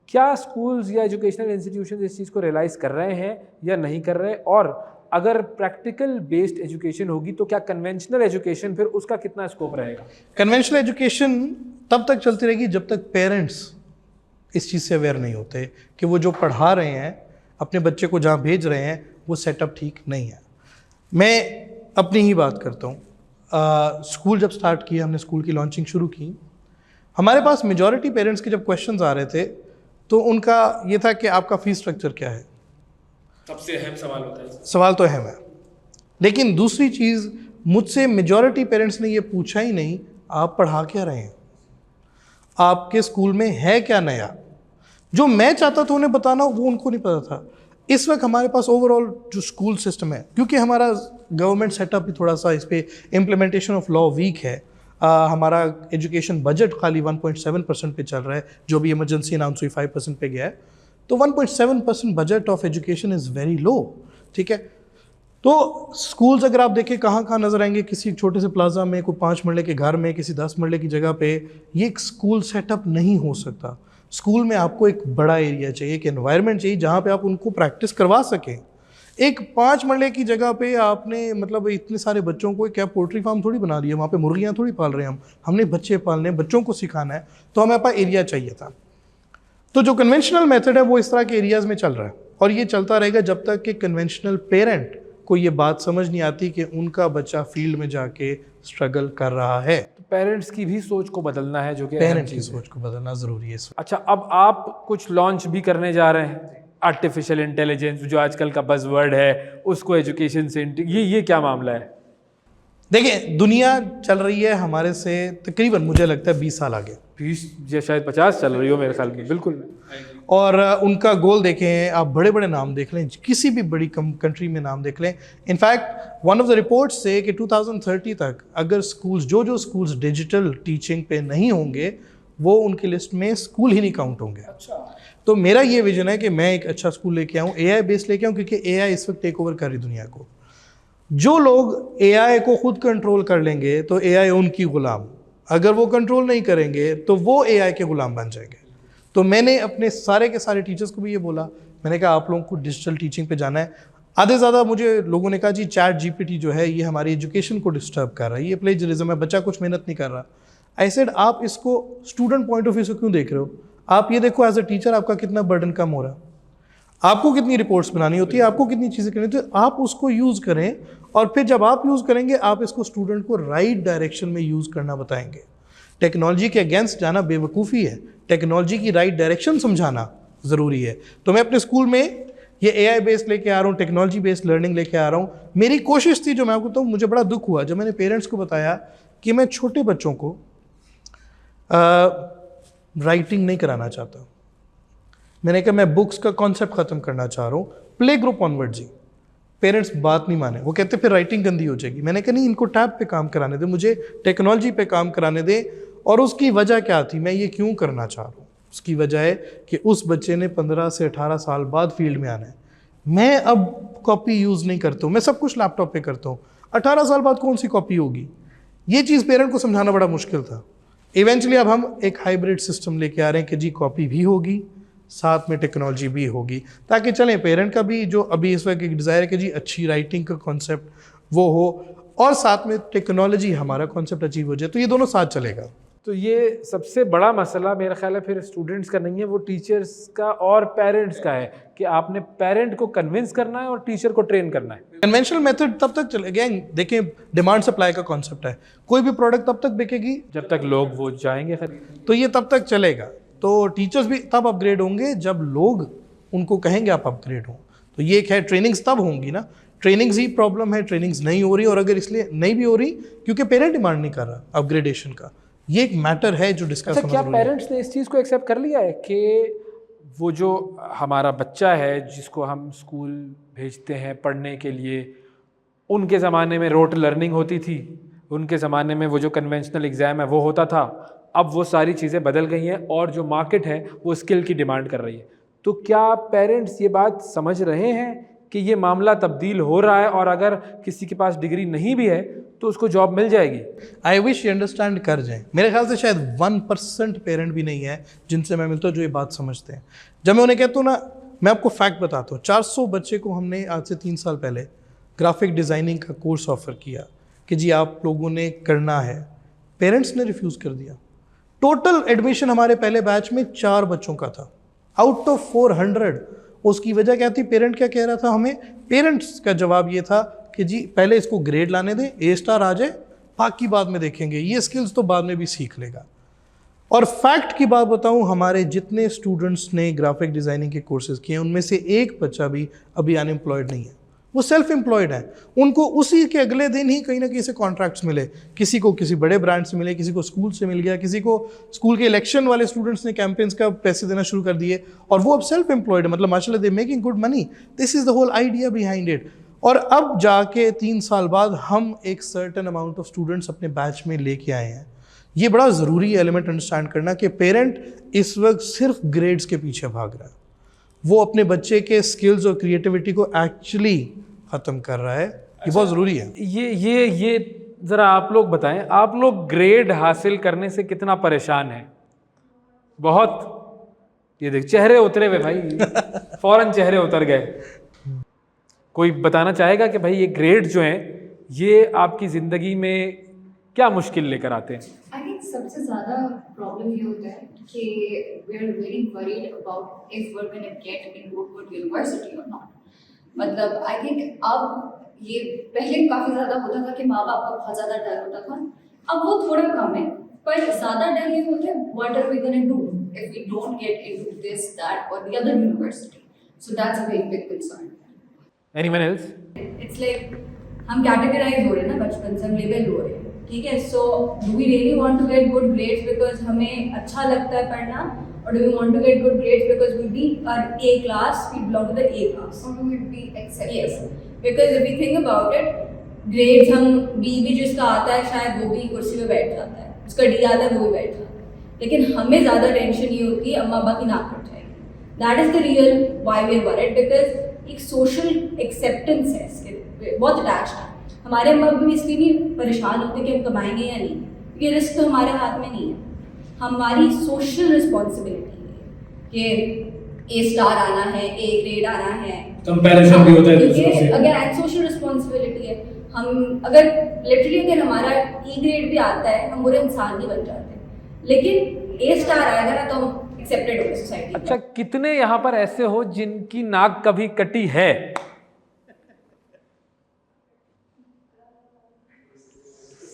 क्या स्कूल्स या एजुकेशनल इंस्टीट्यूशन इस चीज़ को रियलाइज़ कर रहे हैं या नहीं कर रहे? और अगर प्रैक्टिकल बेस्ड एजुकेशन होगी तो क्या कन्वेंशनल एजुकेशन, फिर उसका कितना स्कोप रहेगा? कन्वेंशनल एजुकेशन तब तक चलती रहेगी जब तक पेरेंट्स इस चीज़ से अवेयर नहीं होते कि वो जो पढ़ा रहे हैं, अपने बच्चे को जहाँ भेज रहे हैं, वो सेटअप ठीक नहीं है। मैं अपनी ही बात करता हूँ। स्कूल जब स्टार्ट किया, हमने स्कूल की लॉन्चिंग शुरू की, हमारे पास मेजॉरिटी पेरेंट्स के जब क्वेश्चंस आ रहे थे तो उनका ये था कि आपका फीस स्ट्रक्चर क्या है। सबसे अहम सवाल होता है। सवाल तो अहम है, लेकिन दूसरी चीज़, मुझसे मेजॉरिटी पेरेंट्स ने ये पूछा ही नहीं, आप पढ़ा क्या रहे हैं, आपके स्कूल में है क्या नया। जो मैं चाहता था उन्हें बताना, वो उनको नहीं पता था। इस वक्त हमारे पास ओवरऑल जो स्कूल सिस्टम है, क्योंकि हमारा गवर्नमेंट सेटअप भी थोड़ा सा, इस पर इम्प्लीमेंटेशन ऑफ लॉ वीक है। हमारा एजुकेशन बजट खाली 1.7% पे चल रहा है, जो भी इमरजेंसी अनाउंस हुई 5% पे गया है। तो 1.7% budget of education is very low, ठीक है। तो स्कूल्स अगर आप देखें कहाँ कहाँ नज़र आएंगे, किसी छोटे से प्लाजा में, कोई 5 मरले के घर में, किसी 10 मरले की जगह पे, ये एक स्कूल सेटअप नहीं हो सकता। स्कूल में आपको एक बड़ा एरिया चाहिए, एक एनवायरनमेंट चाहिए जहाँ पे आप उनको प्रैक्टिस करवा सकें। एक 5 मरले की जगह पे आपने मतलब इतने सारे बच्चों को, क्या पोल्ट्री फार्म थोड़ी बना दिया, वहाँ पे मुर्गियाँ थोड़ी पाल रहे हैं हमने बच्चे पालने, बच्चों को सिखाना है, तो हमें पास एरिया चाहिए था। तो जो कन्वेंशनल मेथड है वो इस तरह के एरियाज़ में चल रहा है, और ये चलता रहेगा जब तक कि कन्वेंशनल पेरेंट को ये बात समझ नहीं आती कि उनका बच्चा फील्ड में जाके स्ट्रगल कर रहा है। तो पेरेंट्स की भी सोच को बदलना है, जो कि पेरेंट्स की सोच को बदलना ज़रूरी है। अच्छा, अब आप कुछ लॉन्च भी करने जा रहे हैं, आर्टिफिशियल इंटेलिजेंस जो आजकल का बज़वर्ड है, उसको एजुकेशन से ये क्या मामला है? देखिए, दुनिया चल रही है हमारे से तकरीबन, मुझे लगता है 20 साल आगे, 20 या शायद 50 चल रही हो मेरे ख्याल में। बिल्कुल। और उनका गोल देखें, आप बड़े बड़े नाम देख लें, किसी भी बड़ी कंट्री में नाम देख लें। In fact one of the reports से कि 2030 तक अगर स्कूल्स, जो स्कूल्स डिजिटल टीचिंग पे नहीं होंगे, वो उनकी लिस्ट में स्कूल ही नहीं काउंट होंगे। अच्छा। तो मेरा ये विजन है कि मैं एक अच्छा स्कूल लेके आऊँ, AI बेस्ड लेके आऊँ, क्योंकि AI इस वक्त टेक ओवर कर रही दुनिया को। जो लोग AI को खुद कंट्रोल कर लेंगे तो AI उनकी गुलाम, अगर वो कंट्रोल नहीं करेंगे तो वो AI के गुलाम बन जाएंगे। तो मैंने अपने सारे के सारे टीचर्स को भी ये बोला, मैंने कहा आप लोगों को डिजिटल टीचिंग पे जाना है। आधे ज़्यादा मुझे लोगों ने कहा जी चैट GPT जो है ये हमारी एजुकेशन को डिस्टर्ब कर रहा है, ये प्लेजरिज्म है, बच्चा कुछ मेहनत नहीं कर रहा। आई सेड आप इसको स्टूडेंट पॉइंट ऑफ व्यू से क्यों देख रहे हो? आप ये देखो एज अ टीचर आपका कितना बर्डन कम हो रहा है, आपको कितनी रिपोर्ट्स बनानी होती है, आपको कितनी चीज़ें करनी होती है, आप उसको यूज़ करें और फिर जब आप यूज़ करेंगे आप इसको स्टूडेंट को राइट डायरेक्शन में यूज़ करना बताएंगे। टेक्नोलॉजी के अगेंस्ट जाना बेवकूफ़ी है, टेक्नोलॉजी की राइट डायरेक्शन समझाना ज़रूरी है। तो मैं अपने स्कूल में ये AI बेस्ड लेके आ रहा हूँ, टेक्नोलॉजी बेस्ड लर्निंग लेके आ रहा हूँ। मेरी कोशिश थी, जो मैं आपको बताऊँ, मुझे बड़ा दुख हुआ जब मैंने पेरेंट्स को बताया कि मैं छोटे बच्चों को राइटिंग नहीं कराना चाहता। मैंने कहा मैं बुक्स का कॉन्सेप्ट ख़त्म करना चाह रहा हूँ, प्ले ग्रुप ऑनवर्ड जी। पेरेंट्स बात नहीं माने, वो कहते फिर राइटिंग गंदी हो जाएगी। मैंने कहा नहीं, इनको टैब पे काम कराने दे, मुझे टेक्नोलॉजी पे काम कराने दे। और उसकी वजह क्या थी, मैं ये क्यों करना चाह रहा हूँ? उसकी वजह है कि उस बच्चे ने 15 से 18 साल बाद फील्ड में आना है। मैं अब कॉपी यूज़ नहीं करता हूँ, मैं सब कुछ लैपटॉप पे करता हूँ। 18 साल बाद कौन सी कॉपी होगी? ये चीज़ पेरेंट को समझाना बड़ा मुश्किल था। इवेंचुअली अब हम एक हाइब्रिड सिस्टम लेके आ रहे हैं कि जी कॉपी भी होगी, साथ में टेक्नोलॉजी भी होगी, ताकि चलें पेरेंट का भी जो अभी इस वक्त एक डिज़ायर है कि जी अच्छी राइटिंग का कॉन्सेप्ट वो हो, और साथ में टेक्नोलॉजी हमारा कॉन्सेप्ट अचीव हो जाए, तो ये दोनों साथ चलेगा। तो ये सबसे बड़ा मसला मेरा ख्याल है फिर स्टूडेंट्स का नहीं है, वो टीचर्स का और पेरेंट्स का है कि आपने पेरेंट को कन्विंस करना है और टीचर को ट्रेन करना है। कन्वेंशनल मेथड तब तक चलेगा, देखें डिमांड सप्लाई का कॉन्सेप्ट है, कोई भी प्रोडक्ट तब तक बिकेगी जब तक लोग वो जाएंगे खरीदने, तो ये तब तक चलेगा। तो टीचर्स भी तब अपग्रेड होंगे जब लोग उनको कहेंगे आप अपग्रेड हो। तो ये एक है, ट्रेनिंग्स तब होंगी ना, ट्रेनिंग्स ही प्रॉब्लम है, ट्रेनिंग्स नहीं हो रही। और अगर इसलिए नहीं भी हो रही क्योंकि पेरेंट डिमांड नहीं कर रहा अपग्रेडेशन का, ये एक मैटर है जो डिस्कस अच्छा, क्या पेरेंट्स ने इस चीज़ को एक्सेप्ट कर लिया है कि वो जो हमारा बच्चा है जिसको हम स्कूल भेजते हैं पढ़ने के लिए, उनके ज़माने में रोट लर्निंग होती थी, उनके ज़माने में वो जो कन्वेंशनल एग्ज़ाम है वो होता था, अब वो सारी चीज़ें बदल गई हैं और जो मार्केट है वो स्किल की डिमांड कर रही है। तो क्या पेरेंट्स ये बात समझ रहे हैं कि ये मामला तब्दील हो रहा है और अगर किसी के पास डिग्री नहीं भी है तो उसको जॉब मिल जाएगी? आई विश ये अंडरस्टैंड कर जाएं। मेरे ख्याल से शायद 1% पेरेंट भी नहीं है जिनसे मैं मिलता हूँ जो ये बात समझते हैं। जब मैं उन्हें कहता हूँ ना, मैं आपको फैक्ट बताता हूँ, 400 बच्चे को हमने आज से 3 साल पहले ग्राफिक डिज़ाइनिंग का कोर्स ऑफर किया कि जी आप लोगों ने करना है। पेरेंट्स ने रिफ्यूज़ कर दिया। टोटल एडमिशन हमारे पहले बैच में 4 बच्चों का था आउट ऑफ 400। उसकी वजह क्या थी? पेरेंट क्या कह रहा था हमें? पेरेंट्स का जवाब ये था कि जी पहले इसको ग्रेड लाने दें, A* आ जाए, बाकी बाद में देखेंगे, ये स्किल्स तो बाद में भी सीख लेगा। और फैक्ट की बात बताऊं, हमारे जितने स्टूडेंट्स ने ग्राफिक डिज़ाइनिंग के कोर्सेज किए हैं उनमें से एक बच्चा भी अभी अनएम्प्लॉयड नहीं है, वो सेल्फ एम्प्लॉयड है। उनको उसी के अगले दिन ही कहीं ना कहीं से कॉन्ट्रैक्ट्स मिले, किसी को किसी बड़े ब्रांड से मिले, किसी को स्कूल से मिल गया, किसी को स्कूल के इलेक्शन वाले स्टूडेंट्स ने कैंपेन्स का पैसे देना शुरू कर दिए और वो अब सेल्फ एम्प्लॉयड है। मतलब माशाल्लाह they making good money. This is the whole idea behind it. और अब जाके 3 साल बाद हम एक सर्टेन अमाउंट ऑफ स्टूडेंट्स अपने बैच में लेके आए हैं। ये बड़ा ज़रूरी एलिमेंट अंडरस्टैंड करना कि पेरेंट इस वक्त सिर्फ ग्रेड्स के पीछे भाग रहा है, वो अपने बच्चे के स्किल्स और क्रिएटिविटी को एक्चुअली ख़त्म कर रहा है। ये बहुत ज़रूरी है। ये ज़रा आप लोग बताएं, आप लोग ग्रेड हासिल करने से कितना परेशान हैं? बहुत। ये देख चेहरे उतरे हुए भाई, फौरन चेहरे उतर गए। कोई बताना चाहेगा कि भाई ये ग्रेड जो हैं ये आपकी ज़िंदगी में क्या मुश्किल लेकर आते हैं? आई थिंक सबसे ज़्यादा प्रॉब्लम ये होता है कि we are very worried about if we are going to get into a good university और नॉट। मतलब आई थिंक अब ये पहले काफ़ी ज़्यादा होता था कि माँ बाप का बहुत ज़्यादा डर होता था, अब वो थोड़ा कम है, पर ज़्यादा डर ये होता है what are we going to do if we don't get into this that or the other university. So that's a very big concern. Anyone else? It's like हम कैटेगराइज हो रहे हैं ना बचपन से, हम लेबल हो रहे हैं, ठीक है। So do we really want to get good grades because हमें अच्छा लगता है पढ़ना, or do we want to get good grades because we be our A class, we belong to the A class, or do we be accepted? Yes, because if we think about it, grades हम B भी जिसका आता है शायद वो भी कुर्सी पे बैठ जाता है, उसका D आता है वो भी बैठ जाता है, लेकिन हमें ज़्यादा टेंशन ये होती है अम्मा अब्बा की नाक कट जाएगी। That is the real why we are worried, because एक सोशल एक्सेप्टेंस है इसके बहुत अटैच्ड है। हमारे अम्मा अब्बा भी इसलिए नहीं परेशान होते कि हम कमाएंगे या नहीं, ये रिस्क तो हमारे हाथ में नहीं है। हमारी सोशल रिस्पॉन्सिबिलिटी है कि A* आना है, A ग्रेड आना है, कंपैरिजन भी होता है क्योंकि अगर सोशल रिस्पॉन्सिबिलिटी है, हम अगर लिटरली अगर हमारा ई ग्रेड भी आता है, हम बुरे इंसान नहीं बन जाते, लेकिन ए स्टार आएगा ना तो हम एक्सेप्टेड होंगे सोसाइटी। अच्छा, कितने यहाँ पर ऐसे हो जिनकी नाक कभी कटी है?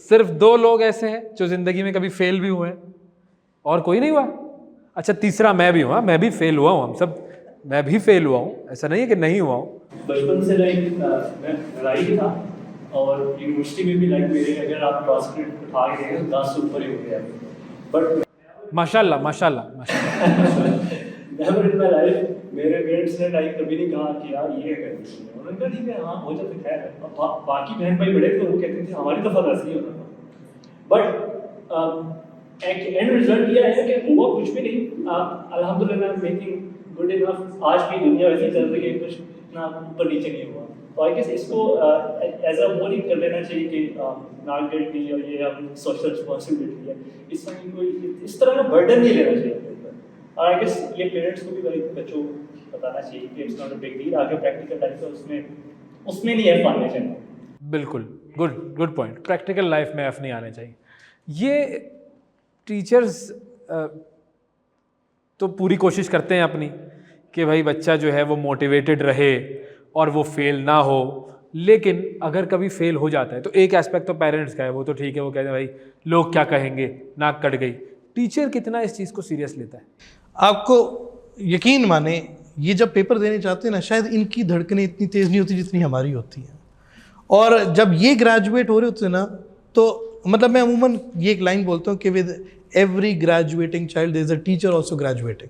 सिर्फ 2 लोग ऐसे हैं जो जिंदगी में कभी फेल भी हुए हैं, और कोई नहीं हुआ? अच्छा, तीसरा मैं भी हुआ, मैं भी फेल हुआ हूँ, हम सब, मैं भी फेल हुआ हूँ, ऐसा नहीं है कि नहीं हुआ हूँ। बचपन से लाइक मैं लड़ाई था, और यूनिवर्सिटी में भी लाइक मेरे अगर आप ट्रांसक्रिप्ट उठा के देखें तो 10 से ऊपर ही हो गया, बट माशाल्लाह माशाल्लाह माशाल्लाह। नेवर इन माय लाइफ मेरे पेरेंट्स ने लाइक कभी नहीं कहा कि यार ये कर, उन्होंने कहा ठीक है हाँ हो जाता, खैर है। अब बाकी बहन भाई बड़े थे वो कहते थे हमारी दफा ऐसे ही होता था, बट एंड रिजल्ट ये है कि हुआ कुछ भी नहीं। अल्हम्दुलिल्लाह मेकिंग गुड इनफ, आज भी दुनिया वैसी चल रही है, कुछ ना ऊपर नीचे नहीं हुआ। तो आई गेस इसको एज अ होल ही कर लेना चाहिए कि नॉट गिल्टी और ये हम सोशल रिस्पॉन्सिबिलिटी है, इसमें कोई इस तरह का बर्डन नहीं लेना चाहिए अपने ऊपर। और आई गेस ये पेरेंट्स को भी भाई बच्चों को बताना चाहिए कि it's not a big deal, आगे प्रैक्टिकल लाइफ है उसमें नहीं है फन चाहिए। बिल्कुल, गुड पॉइंट। प्रैक्टिकल लाइफ में एफ नहीं आने चाहिए। ये टीचर्स तो पूरी कोशिश करते हैं अपनी कि भाई बच्चा जो है वो मोटिवेटेड रहे और वो फेल ना हो, लेकिन अगर कभी फेल हो जाता है तो एक एस्पेक्ट तो पेरेंट्स का है, वो तो ठीक है, वो कहते हैं भाई लोग क्या कहेंगे, नाक कट गई। टीचर कितना इस चीज़ को सीरियस लेता है? आपको यकीन माने ये जब पेपर देने जाते हैं ना, शायद इनकी धड़कनें इतनी तेज़ नहीं होती जितनी हमारी होती हैं। और जब ये ग्रेजुएट हो रहे होते हैं ना, तो मतलब मैं अमूमन ये एक लाइन बोलता हूँ कि with every graduating child there is a teacher also graduating.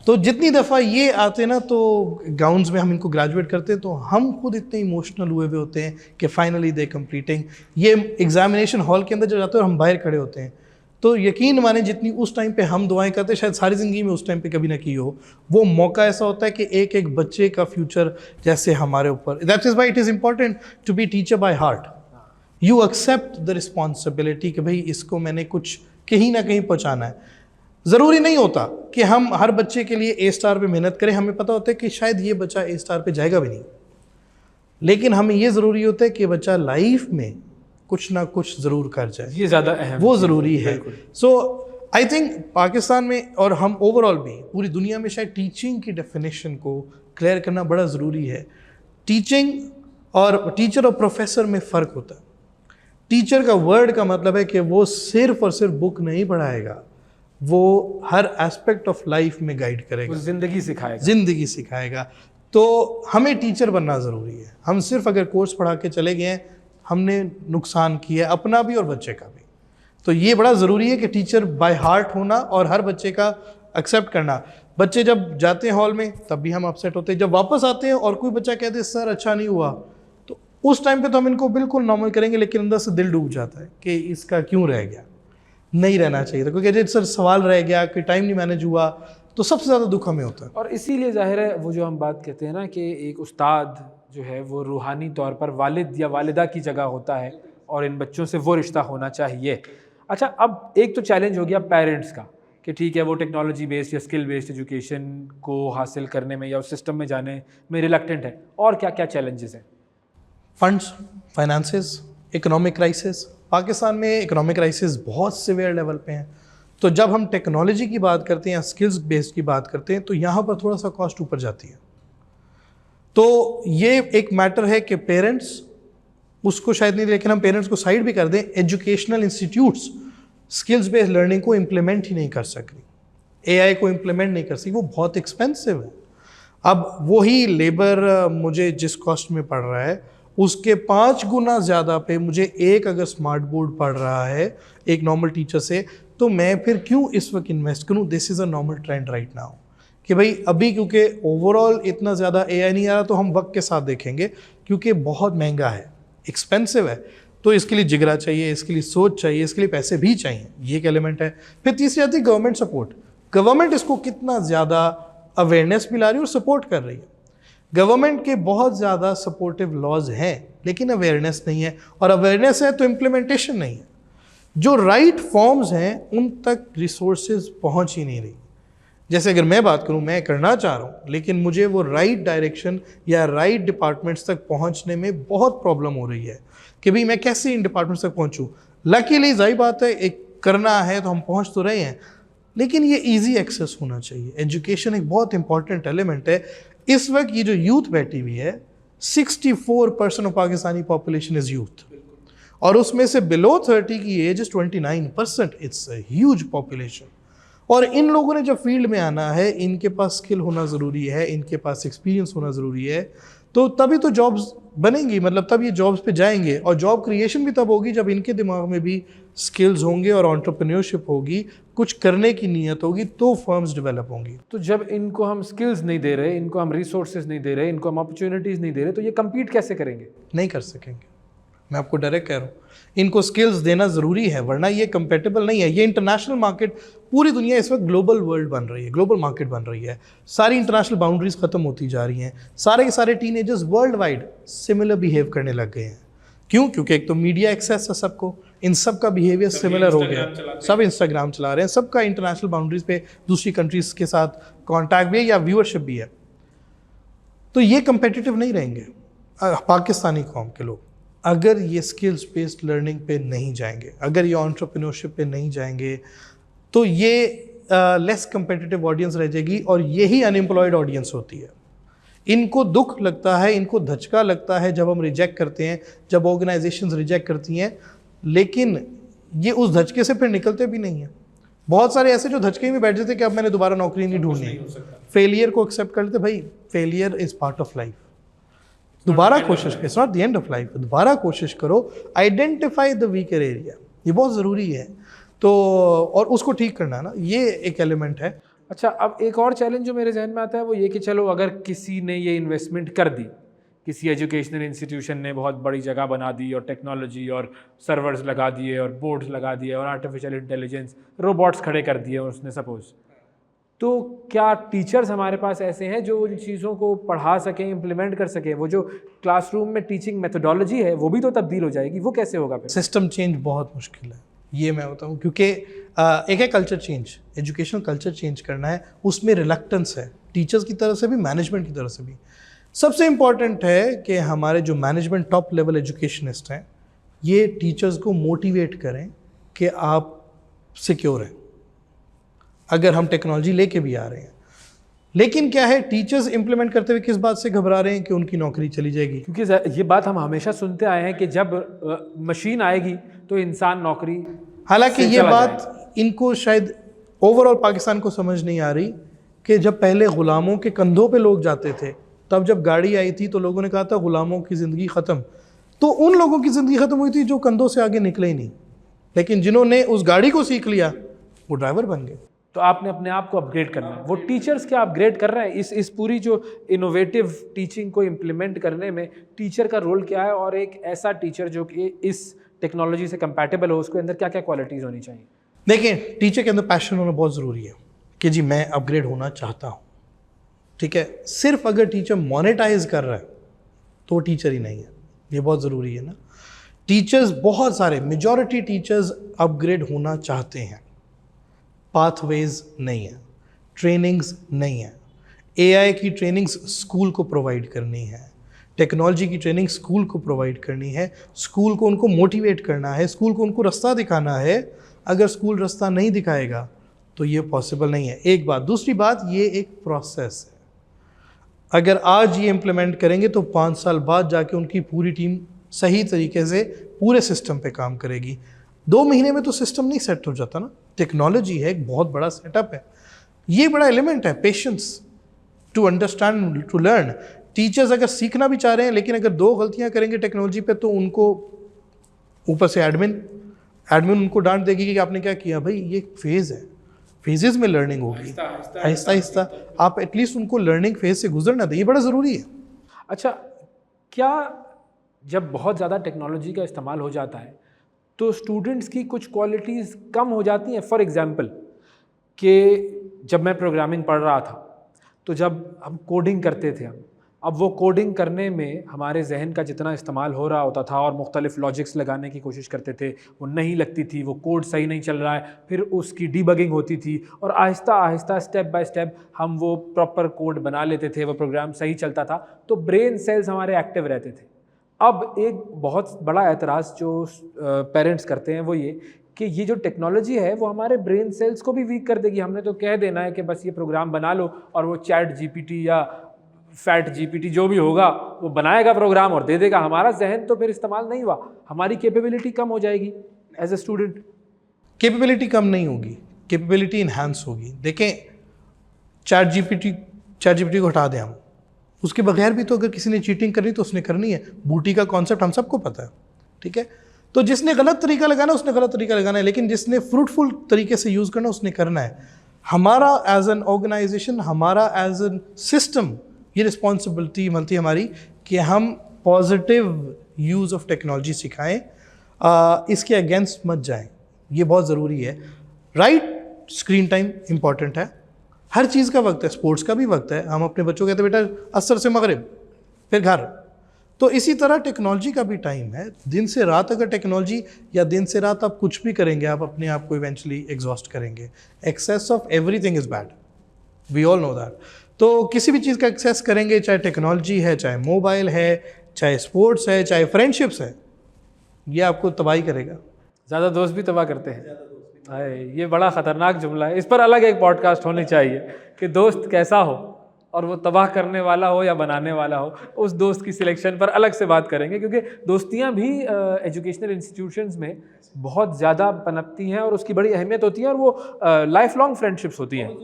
तो जितनी दफ़ा ये आते ना तो गाउन्स में हम इनको ग्रेजुएट करते हैं, तो हम खुद इतने इमोशनल हुए होते हैं कि फाइनली दे कंप्लीटिंग। ये एग्जामिनेशन हॉल के अंदर जब जाते हैं और हम बाहर खड़े होते हैं, तो यकीन माने जितनी उस टाइम पे हम दुआएं करते हैं शायद सारी ज़िंदगी में उस टाइम पे कभी ना की हो। वो मौका ऐसा होता है कि एक एक बच्चे का फ्यूचर जैसे हमारे ऊपर। That is why it is important to be teacher by heart. You accept the responsibility कि भाई इसको मैंने कुछ कहीं ना कहीं पहुँचाना है। ज़रूरी नहीं होता कि हम हर बच्चे के लिए ए स्टार पे मेहनत करें, हमें पता होता है कि शायद ये बच्चा ए स्टार पे जाएगा भी नहीं, लेकिन हमें ये ज़रूरी होता है कि बच्चा लाइफ में कुछ ना कुछ ज़रूर कर जाए, ये ज़्यादा अहम, वो ज़रूरी है। सो आई थिंक पाकिस्तान में और हम ओवरऑल भी पूरी दुनिया में शायद टीचिंग की डेफिनेशन को क्लियर करना बड़ा ज़रूरी है। टीचिंग और टीचर और प्रोफेसर में फ़र्क होता है। टीचर का वर्ड का मतलब है कि वो सिर्फ और सिर्फ बुक नहीं पढ़ाएगा, वो हर एस्पेक्ट ऑफ लाइफ में गाइड करेगा, ज़िंदगी सिखाएगा। तो हमें टीचर बनना ज़रूरी है। हम सिर्फ अगर कोर्स पढ़ा के चले गए हैं, हमने नुकसान किया है अपना भी और बच्चे का भी। तो ये बड़ा ज़रूरी है कि टीचर बाय हार्ट होना और हर बच्चे का एक्सेप्ट करना। बच्चे जब जाते हैं हॉल में तब भी हम अपसेट होते हैं, जब वापस आते हैं और कोई बच्चा कहते हैं सर अच्छा नहीं हुआ, तो उस टाइम पे तो हम इनको बिल्कुल नॉर्मल करेंगे, लेकिन अंदर से दिल डूब जाता है कि इसका क्यों रह गया, नहीं रहना चाहिए था, क्योंकि सर सवाल रह गया, कोई टाइम नहीं मैनेज हुआ, तो सबसे ज़्यादा दुख हमें होता है। और इसीलिए जाहिर है वो जो हम बात कहते हैं ना कि एक उस्ताद जो है वो रूहानी तौर पर वालिद या वालिदा की जगह होता है, और इन बच्चों से वो रिश्ता होना चाहिए। अच्छा, अब एक तो चैलेंज हो गया पेरेंट्स का कि ठीक है वो टेक्नोलॉजी बेस्ड या स्किल बेस्ड एजुकेशन को हासिल करने में या उस सिस्टम में जाने में रिलक्टेंट है, और क्या क्या चैलेंजेस हैं? Funds, finances, economic crisis. Pakistan में इकोनॉमिक क्राइसिस बहुत सीवियर लेवल पे हैं। तो जब हम टेक्नोलॉजी की बात करते हैं या स्किल्स बेस्ड की बात करते हैं, तो यहाँ पर थोड़ा सा कॉस्ट ऊपर जाती है। तो ये एक मैटर है कि पेरेंट्स उसको शायद नहीं, लेकिन हम पेरेंट्स को साइड भी कर दें। Educational institutes skills based learning को इम्प्लीमेंट ही नहीं कर सकी, एआई को इम्प्लीमेंट नहीं कर सकी, वो बहुत एक्सपेंसिव है। अब वही लेबर मुझे जिस कॉस्ट में पड़ रहा है उसके 5 गुना ज़्यादा पे मुझे एक अगर स्मार्ट बोर्ड पढ़ रहा है एक नॉर्मल टीचर से, तो मैं फिर क्यों इस वक्त इन्वेस्ट करूं? This is a normal trend right now कि भाई अभी क्योंकि ओवरऑल इतना ज़्यादा एआई नहीं आ रहा, तो हम वक्त के साथ देखेंगे, क्योंकि बहुत महंगा है, एक्सपेंसिव है, तो इसके लिए जिगरा चाहिए, इसके लिए सोच चाहिए, इसके लिए पैसे भी चाहिए, ये एक एलिमेंट है। फिर तीसरी आती है गवर्नमेंट सपोर्ट। गवर्नमेंट इसको कितना ज़्यादा अवेयरनेस भी ला रही है और सपोर्ट कर रही है। गवर्नमेंट के बहुत ज़्यादा सपोर्टिव लॉज हैं, लेकिन अवेयरनेस नहीं है, और अवेयरनेस है तो इम्प्लीमेंटेशन नहीं है। जो राइट फॉर्म्स हैं उन तक रिसोर्सेज पहुंच ही नहीं रही। जैसे अगर मैं बात करूं, मैं करना चाह रहा हूं लेकिन मुझे वो राइट डायरेक्शन या राइट डिपार्टमेंट्स तक पहुंचने में बहुत प्रॉब्लम हो रही है कि भाई मैं कैसे इन डिपार्टमेंट्स तक पहुंचूं। लकीली जाहिर बात है, एक करना है तो हम पहुंच तो रहे हैं, लेकिन ये इजी एक्सेस होना चाहिए। एजुकेशन एक बहुत इंपॉर्टेंट एलिमेंट है। इस वक्त ये जो यूथ बैठी हुई है, 64% of Pakistani population is youth, और उसमें से बिलो 30 की age is 29%। It's a huge population. और इन लोगों ने जब फील्ड में आना है, इनके पास स्किल होना ज़रूरी है, इनके पास एक्सपीरियंस होना ज़रूरी है, तो तभी तो जॉब्स बनेंगी, मतलब तब ये जॉब्स पे जाएंगे। और जॉब क्रिएशन भी तब होगी जब इनके दिमाग में भी स्किल्स होंगे और एंटरप्रेन्योरशिप होगी, कुछ करने की नीयत होगी, तो फर्म्स डेवलप होंगी। तो जब इनको हम स्किल्स नहीं दे रहे, इनको हम रिसोर्सेज नहीं दे रहे, इनको हम अपॉर्चुनिटीज़ नहीं दे रहे, तो ये कम्पीट कैसे करेंगे? नहीं कर सकेंगे। मैं आपको डायरेक्ट कह रहा हूँ, इनको स्किल्स देना ज़रूरी है, वरना ये कंपेटेबल नहीं है। ये इंटरनेशनल मार्केट, पूरी दुनिया इस वक्त ग्लोबल वर्ल्ड बन रही है, ग्लोबल मार्केट बन रही है। सारी इंटरनेशनल बाउंड्रीज ख़त्म होती जा रही हैं। सारे के सारे teenagers world wide similar behave करने लग गए हैं। क्यों? क्योंकि एक तो मीडिया एक्सेस है सबको, इन सब का बिहेवियर सिमिलर हो गया। सब इंस्टाग्राम चला रहे हैं, सबका इंटरनेशनल बाउंड्रीज पे दूसरी कंट्रीज़ के साथ कॉन्टैक्ट भी है या व्यूअरशिप भी है। तो ये कंपेटिटिव नहीं रहेंगे पाकिस्तानी कौम के लोग अगर ये स्किल्स बेस्ड लर्निंग पे नहीं जाएंगे, अगर ये एंटरप्रेन्योरशिप पे नहीं जाएंगे, तो ये लेस कंपेटिटिव ऑडियंस रह जाएगी, और यही अनएम्प्लॉयड ऑडियंस होती है। इनको दुख लगता है, इनको धचका लगता है जब हम रिजेक्ट करते हैं, जब ऑर्गेनाइजेशंस रिजेक्ट करती हैं, लेकिन ये उस धचके से फिर निकलते भी नहीं हैं। बहुत सारे ऐसे जो धचके में बैठ जाते कि अब मैंने दोबारा नौकरी नहीं ढूंढनी, फेलियर को एक्सेप्ट कर लेते। भाई failure is part of life, दोबारा कोशिश करो, it's not the end of life, दोबारा कोशिश करो, आइडेंटिफाई द वीकर एरिया, ये बहुत ज़रूरी है। तो और उसको ठीक करना ना, ये एक एलिमेंट है। अच्छा, अब एक और चैलेंज जो मेरे जहन में आता है वो ये कि चलो अगर किसी ने ये इन्वेस्टमेंट कर दी, किसी एजुकेशनल इंस्टीट्यूशन ने बहुत बड़ी जगह बना दी और टेक्नोलॉजी और सर्वर्स लगा दिए और बोर्ड्स लगा दिए और आर्टिफिशियल इंटेलिजेंस, रोबोट्स खड़े कर दिए और उसने सपोज, तो क्या टीचर्स हमारे पास ऐसे हैं जो उन चीज़ों को पढ़ा सकें, इम्प्लीमेंट कर सकें? वो जो क्लासरूम में टीचिंग मेथोडोलॉजी है वो भी तो तब्दील हो जाएगी, वो कैसे होगा फिर? सिस्टम चेंज बहुत मुश्किल है, ये मैं बताऊँ, क्योंकि एक है culture change, educational culture change करना है, उसमें रिलक्टेंस है टीचर्स की तरफ से भी, मैनेजमेंट की तरफ से भी। सबसे इम्पॉर्टेंट है कि हमारे जो मैनेजमेंट टॉप लेवल एजुकेशनिस्ट हैं, ये टीचर्स को मोटिवेट करें कि आप सिक्योर हैं अगर हम टेक्नोलॉजी लेके भी आ रहे हैं। लेकिन क्या है, टीचर्स इंप्लीमेंट करते हुए किस बात से घबरा रहे हैं कि उनकी नौकरी चली जाएगी? क्योंकि ये बात हम हमेशा सुनते आए हैं कि जब मशीन आएगी तो इंसान नौकरी, हालांकि ये बात इनको शायद ओवरऑल पाकिस्तान को समझ नहीं आ रही कि जब पहले ग़ुलामों के कंधों पे लोग जाते थे, तब जब गाड़ी आई थी तो लोगों ने कहा था ग़ुलामों की ज़िंदगी ख़त्म। तो उन लोगों की ज़िंदगी ख़त्म हुई थी जो कंधों से आगे निकले ही नहीं, लेकिन जिन्होंने उस गाड़ी को सीख लिया वो ड्राइवर बन गए। तो आपने अपने आप को अपग्रेड करना है। वो टीचर्स क्या अपग्रेड कर रहे हैं? इस पूरी जो इनोवेटिव टीचिंग को इम्प्लीमेंट करने में टीचर का रोल क्या है? और एक ऐसा टीचर जो कि इस टेक्नोलॉजी से कंपैटिबल हो, उसके अंदर क्या क्या क्वालिटीज़ होनी चाहिए? देखिए, टीचर के अंदर पैशन होना बहुत ज़रूरी है कि जी मैं अपग्रेड होना चाहता हूँ, ठीक है। सिर्फ अगर टीचर मोनेटाइज कर रहा है तो टीचर ही नहीं है, ये बहुत ज़रूरी है ना। टीचर्स बहुत सारे, मेजॉरिटी टीचर्स अपग्रेड होना चाहते हैं, पाथवेज नहीं है, ट्रेनिंग्स नहीं है। एआई की ट्रेनिंग्स स्कूल को प्रोवाइड करनी है, टेक्नोलॉजी की ट्रेनिंग स्कूल को प्रोवाइड करनी है, स्कूल को उनको मोटिवेट करना है, स्कूल को उनको रास्ता दिखाना है। अगर स्कूल रास्ता नहीं दिखाएगा तो ये पॉसिबल नहीं है, एक बात। दूसरी बात, ये एक प्रोसेस है। अगर आज ये इम्प्लीमेंट करेंगे तो 5 साल बाद जाके उनकी पूरी टीम सही तरीके से पूरे सिस्टम पे काम करेगी। 2 महीने में तो सिस्टम नहीं सेट हो जाता ना, टेक्नोलॉजी है, एक बहुत बड़ा सेटअप है। ये बड़ा एलिमेंट है, patience to understand, to learn. Teachers अगर सीखना भी चाह रहे हैं, लेकिन अगर 2 गलतियां करेंगे टेक्नोलॉजी पे तो उनको ऊपर से एडमिन उनको डांट देगी कि आपने क्या किया। भाई ये एक फेज़ है, फेजेस में लर्निंग होगी, आहिस्ता आहिस्ता आप एटलीस्ट उनको लर्निंग फेज से गुजरना दें, ये बड़ा ज़रूरी है। अच्छा, क्या जब बहुत ज़्यादा टेक्नोलॉजी का इस्तेमाल हो जाता है तो स्टूडेंट्स की कुछ क्वालिटीज़ कम हो जाती हैं? फॉर एग्ज़ाम्पल कि जब मैं प्रोग्रामिंग पढ़ रहा था तो जब हम कोडिंग करते थे, हम अब वो कोडिंग करने में हमारे जहन का जितना इस्तेमाल हो रहा होता था और मुख्तलिफ लॉजिक्स लगाने की कोशिश करते थे, वो नहीं लगती थी, वो कोड सही नहीं चल रहा है, फिर उसकी डीबगिंग होती थी और Aahista Aahista step by step हम वो प्रॉपर कोड बना लेते थे, वो प्रोग्राम सही चलता था, तो ब्रेन सेल्स हमारे एक्टिव रहते थे। अब एक बहुत बड़ा एतराज़ जो पेरेंट्स करते हैं वो ये कि ये जो टेक्नोलॉजी है वो हमारे ब्रेन सेल्स को भी वीक कर देगी। हमने तो कह देना है कि बस ये प्रोग्राम बना लो और वो चैट जीपीटी या फैट जीपीटी जो भी होगा वो बनाएगा प्रोग्राम और दे देगा। हमारा जहन तो फिर इस्तेमाल नहीं हुआ, हमारी कैपेबिलिटी कम हो जाएगी एज ए स्टूडेंट। कैपेबिलिटी कम नहीं होगी, कैपेबिलिटी इन्हांस होगी। देखें, चैट जीपीटी को हटा दें हम, उसके बगैर भी तो अगर किसी ने चीटिंग करनी तो उसने करनी है। बूटी का कॉन्सेप्ट हम सबको पता है, ठीक है। तो जिसने गलत तरीका लगाना उसने गलत तरीका लगाना है, लेकिन जिसने फ्रूटफुल तरीके से यूज़ करना उसने करना है। हमारा एज एन ऑर्गेनाइजेशन, हमारा एज एन सिस्टम ये रिस्पॉन्सिबिलिटी बनती है हमारी कि हम पॉजिटिव यूज़ ऑफ टेक्नोलॉजी सिखाएं, इसके अगेंस्ट मत जाएं, ये बहुत ज़रूरी है। राइट स्क्रीन टाइम इम्पॉर्टेंट है, हर चीज़ का वक्त है, स्पोर्ट्स का भी वक्त है। हम अपने बच्चों को कहते हैं बेटा असर से मगरिब फिर घर, तो इसी तरह टेक्नोलॉजी का भी टाइम है। दिन से रात अगर टेक्नोलॉजी या दिन से रात आप कुछ भी करेंगे, आप अपने आप को इवेंचुअली एग्जॉस्ट करेंगे। Excess of everything is bad, we all know that. तो किसी भी चीज़ का एक्सेस करेंगे, चाहे टेक्नोलॉजी है, चाहे मोबाइल है, चाहे स्पोर्ट्स है, चाहे फ्रेंडशिप्स है, ये आपको तबाही करेगा। ज़्यादा दोस्त भी तबाह करते हैं। ये बड़ा ख़तरनाक जुमला है, इस पर अलग एक पॉडकास्ट होनी चाहिए कि दोस्त कैसा हो और वो तबाह करने वाला हो या बनाने वाला हो। उस दोस्त की सिलेक्शन पर अलग से बात करेंगे, क्योंकि दोस्तियाँ भी एजुकेशनल इंस्टीट्यूशंस में बहुत ज़्यादा पनपती हैं और उसकी बड़ी अहमियत होती है और वो लाइफ लॉन्ग फ्रेंडशिप्स होती हैं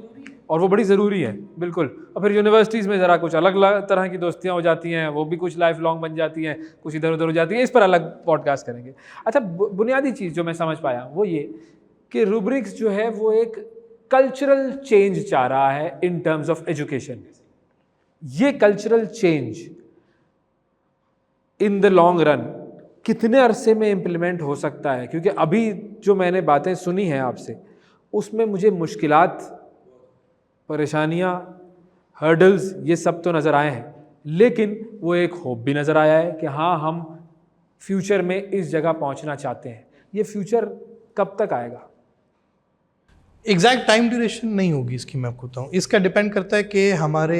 और वो बड़ी ज़रूरी है, बिल्कुल। और फिर यूनिवर्सिटीज़ में ज़रा कुछ अलग तरह की दोस्तियाँ हो जाती हैं, वो भी कुछ लाइफ लॉन्ग बन जाती हैं, कुछ इधर उधर हो जाती हैं। इस पर अलग पॉडकास्ट करेंगे। अच्छा, बुनियादी चीज़ जो मैं समझ पाया वो ये कि रूब्रिक्स जो है वो एक कल्चरल चेंज चाह रहा है इन टर्म्स ऑफ एजुकेशन। ये cultural change in the long run कितने अरसे में इम्प्लीमेंट हो सकता है? क्योंकि अभी जो मैंने बातें सुनी हैं आपसे उसमें मुझे मुश्किलात, परेशानियाँ, हर्डल्स ये सब तो नज़र आए हैं, लेकिन वो एक होप भी नज़र आया है कि हाँ, हम फ्यूचर में इस जगह पहुंचना चाहते हैं। ये फ्यूचर कब तक आएगा? एग्जैक्ट टाइम ड्यूरेशन नहीं होगी इसकी, मैं आपको बताऊँ। इसका डिपेंड करता है कि हमारे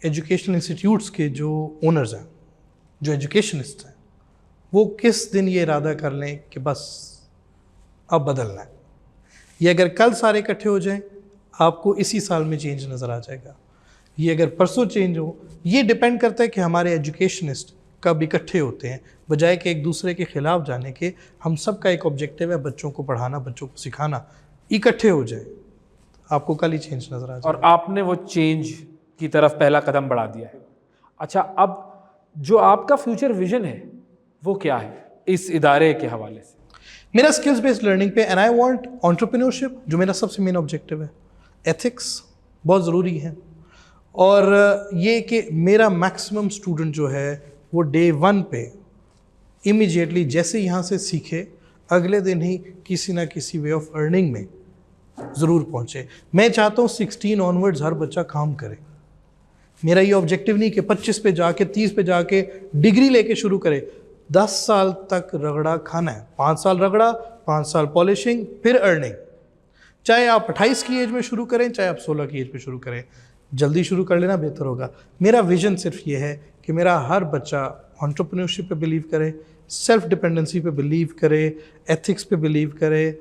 एजुकेशनल इंस्टीट्यूट्स के जो ओनर्स हैं, जो एजुकेशनिस्ट हैं, वो किस दिन ये इरादा कर लें कि बस अब बदलना है। ये अगर कल सारे इकट्ठे हो जाएं, आपको इसी साल में चेंज नज़र आ जाएगा। ये अगर परसों चेंज हो, ये डिपेंड करता है कि हमारे एजुकेशनिस्ट कब इकट्ठे होते हैं, बजाय कि एक दूसरे के ख़िलाफ़ जाने के। हम सब का एक ऑब्जेक्टिव है बच्चों को पढ़ाना, बच्चों को सिखाना। इकट्ठे हो जाए, आपको कल ही चेंज नज़र आ जाए। और आपने वो चेंज की तरफ पहला कदम बढ़ा दिया है। अच्छा, अब जो आपका फ्यूचर विजन है वो क्या है इस इदारे के हवाले से? मेरा स्किल्स बेस्ड लर्निंग पे, एंड आई वांट एंटरप्रेन्योरशिप, जो मेरा सबसे मेन ऑब्जेक्टिव है। एथिक्स बहुत ज़रूरी है, और ये कि मेरा मैक्सिमम स्टूडेंट जो है वो डे 1 पे इमीडिएटली जैसे यहाँ से सीखे, अगले दिन ही किसी ना किसी वे ऑफ अर्निंग में ज़रूर पहुँचे। मैं चाहता हूँ 16 ऑनवर्ड्स हर बच्चा काम करे। मेरा ये ऑब्जेक्टिव नहीं कि 25 पे जाके 30 पे जाके डिग्री लेके शुरू करे। 10 साल तक रगड़ा खाना है, 5 साल रगड़ा, 5 साल पॉलिशिंग, फिर अर्निंग। चाहे आप 28 की एज में शुरू करें, चाहे आप 16 की एज में शुरू करें, जल्दी शुरू कर लेना बेहतर होगा। मेरा विजन सिर्फ ये है कि मेरा हर बच्चा एंटरप्रेन्योरशिप पे बिलीव करे, सेल्फ डिपेंडेंसी पे बिलीव करे, एथिक्स पे बिलीव करे,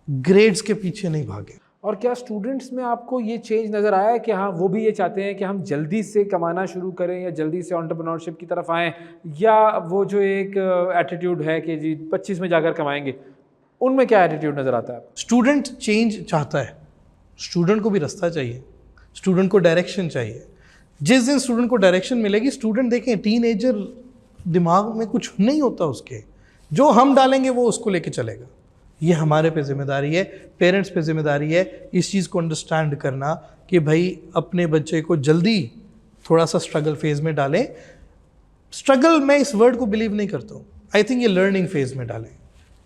ग्रेड्स के पीछे नहीं भागे। और क्या स्टूडेंट्स में आपको ये चेंज नज़र आया है कि हाँ, वो भी ये चाहते हैं कि हम जल्दी से कमाना शुरू करें या जल्दी से एंटरप्रेन्योरशिप की तरफ आएँ, या वो जो एक एटीट्यूड है कि जी 25 में जाकर कमाएंगे, उनमें क्या एटीट्यूड नज़र आता है? स्टूडेंट चेंज चाहता है, स्टूडेंट को भी रास्ता चाहिए, स्टूडेंट को डायरेक्शन चाहिए। जिस दिन स्टूडेंट को डायरेक्शन मिलेगी, स्टूडेंट देखें टीनेजर दिमाग में कुछ नहीं होता उसके, जो हम डालेंगे वो उसको लेके चलेगा। ये हमारे पे जिम्मेदारी है, पेरेंट्स पे जिम्मेदारी है इस चीज़ को अंडरस्टैंड करना कि भाई अपने बच्चे को जल्दी थोड़ा सा स्ट्रगल फेज़ में डालें। स्ट्रगल, मैं इस वर्ड को बिलीव नहीं करता हूँ। आई थिंक ये लर्निंग फेज़ में डालें।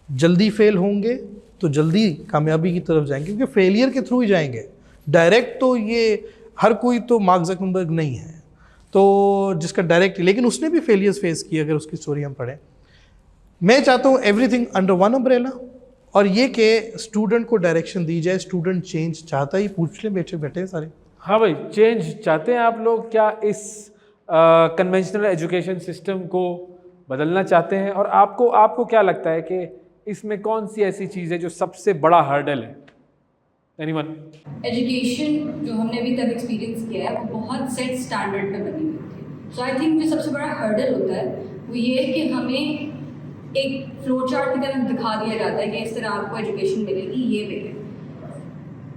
जल्दी फेल होंगे तो जल्दी कामयाबी की तरफ जाएंगे, क्योंकि फेलियर के थ्रू ही जाएंगे। डायरेक्ट तो ये हर कोई तो मार्क ज़करबर्ग नहीं है, तो जिसका डायरेक्ट, लेकिन उसने भी फेलियर्स फेस किए अगर उसकी स्टोरी हम पढ़ें। मैं चाहता हूँ एवरीथिंग अंडर वन अम्ब्रेला, और ये कि स्टूडेंट को डायरेक्शन दी जाए। स्टूडेंट चेंज चाहता ही, पूछ लें बैठे बैठे सारे। हाँ भाई, चेंज चाहते हैं आप लोग? क्या इस कन्वेंशनल एजुकेशन सिस्टम को बदलना चाहते हैं? और आपको क्या लगता है कि इसमें कौन सी ऐसी चीज़ है जो सबसे बड़ा हर्डल है? एनीवन? एजुकेशन जो हमने अभी तक एक्सपीरियंस किया है वो बहुत सेट स्टैंडर्ड पे बनी हुई थी। सो आई थिंक जो सबसे बड़ा हर्डल होता है वो ये है कि हमें एक फ्लो चार्ट की तरह दिखा दिया जाता है कि इस तरह आपको एजुकेशन मिलेगी, ये वे है।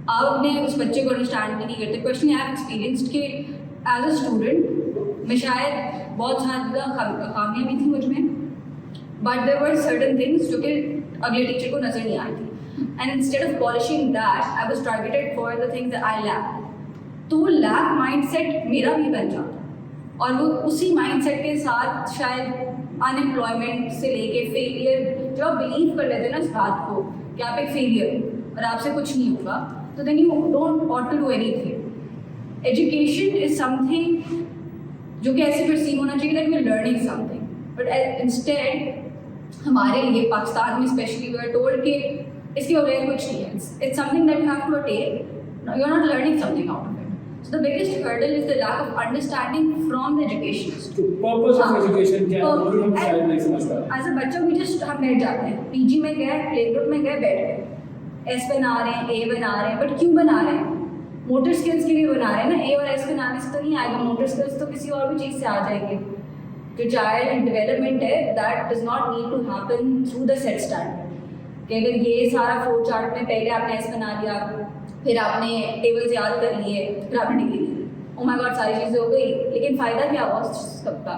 आप अपने उस बच्चे को अंडरस्टैंड भी नहीं करते। पर्सनली आई हैव एक्सपीरियंस्ड कि एज अ स्टूडेंट मैं शायद बहुत ज़्यादा खामियाँ भी थी मुझ में, but there were certain things जो कि अगले टीचर को नज़र नहीं आई थी, and instead of polishing that I was targeted for the things that I lack. तो वो लैक माइंडसेट मेरा भी बन जाता, और वो उसी माइंडसेट के साथ शायद अनएम्प्लॉयमेंट से लेके फेलियर, जब आप बिलीव कर लेते हैं ना इस बात को कि आप एक फेलियर हो और आपसे कुछ नहीं होगा, तो then you don't want to do anything. Education is something जो कि ऐसे परसीव होना चाहिए that we are learning something, but instead हमारे लिए पाकिस्तान में स्पेशली वी आर टोल्ड कि इसके बगैर कुछ नहीं है, it's something that you have to attend, you are not learning something out of it. So the biggest hurdle is the lack of understanding from the educationist. तो purpose of education क्या है, ये हम शायद नहीं समझ पा रहे। As a बच्चा we just हम बैठ जाते हैं, पीजी में गए, प्ले ग्रुप में गए, बैठ गए, एस बना रहे हैं, ए बना रहे हैं, बट क्यों बना रहे हैं? मोटर स्किल्स के लिए बना रहे हैं ना। ए और एस बनाने से तो नहीं आएगा, मोटर स्किल्स तो किसी और भी चीज़ से आ जाएंगे। जो चाइल्ड डेवलपमेंट है that does not need to happen through the set standard, कि अगर ये सारा फ्लो चार्ट में पहले आपने एस बना लिया, फिर आपने टेबल्स याद कर लिए, फिर आपने डिग्री ली, ओ माय गॉड सारी चीज़ें हो गई, लेकिन फ़ायदा क्या हुआ उस सबका?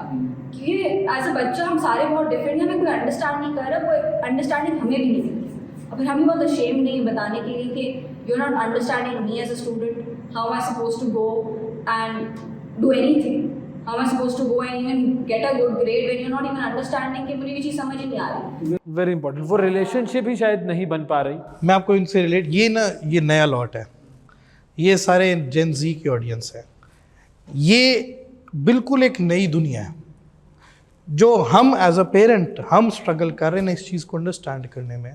क्योंकि एज अ बच्चा हम सारे बहुत डिफरेंट हैं, हमें कोई अंडरस्टैंड नहीं कर रहा, कोई अंडरस्टैंडिंग हमें भी नहीं मिलती, और फिर हमें बहुत अशेम नहीं बताने के लिए कि you are not understanding me as a student, how I suppose to go and do anything, how I suppose to go and even get a good grade when you are not even understanding कि मुझे ये चीज़ समझ ही नहीं आ रही। वेरी इंपॉर्टेंट, वो रिलेशनशिप ही शायद नहीं बन पा रही। मैं आपको इनसे रिलेट, ये नया लॉट है, ये सारे जेन जी की ऑडियंस है, ये बिल्कुल एक नई दुनिया है जो हम एज अ पेरेंट हम स्ट्रगल कर रहे हैं इस चीज़ को अंडरस्टैंड करने में।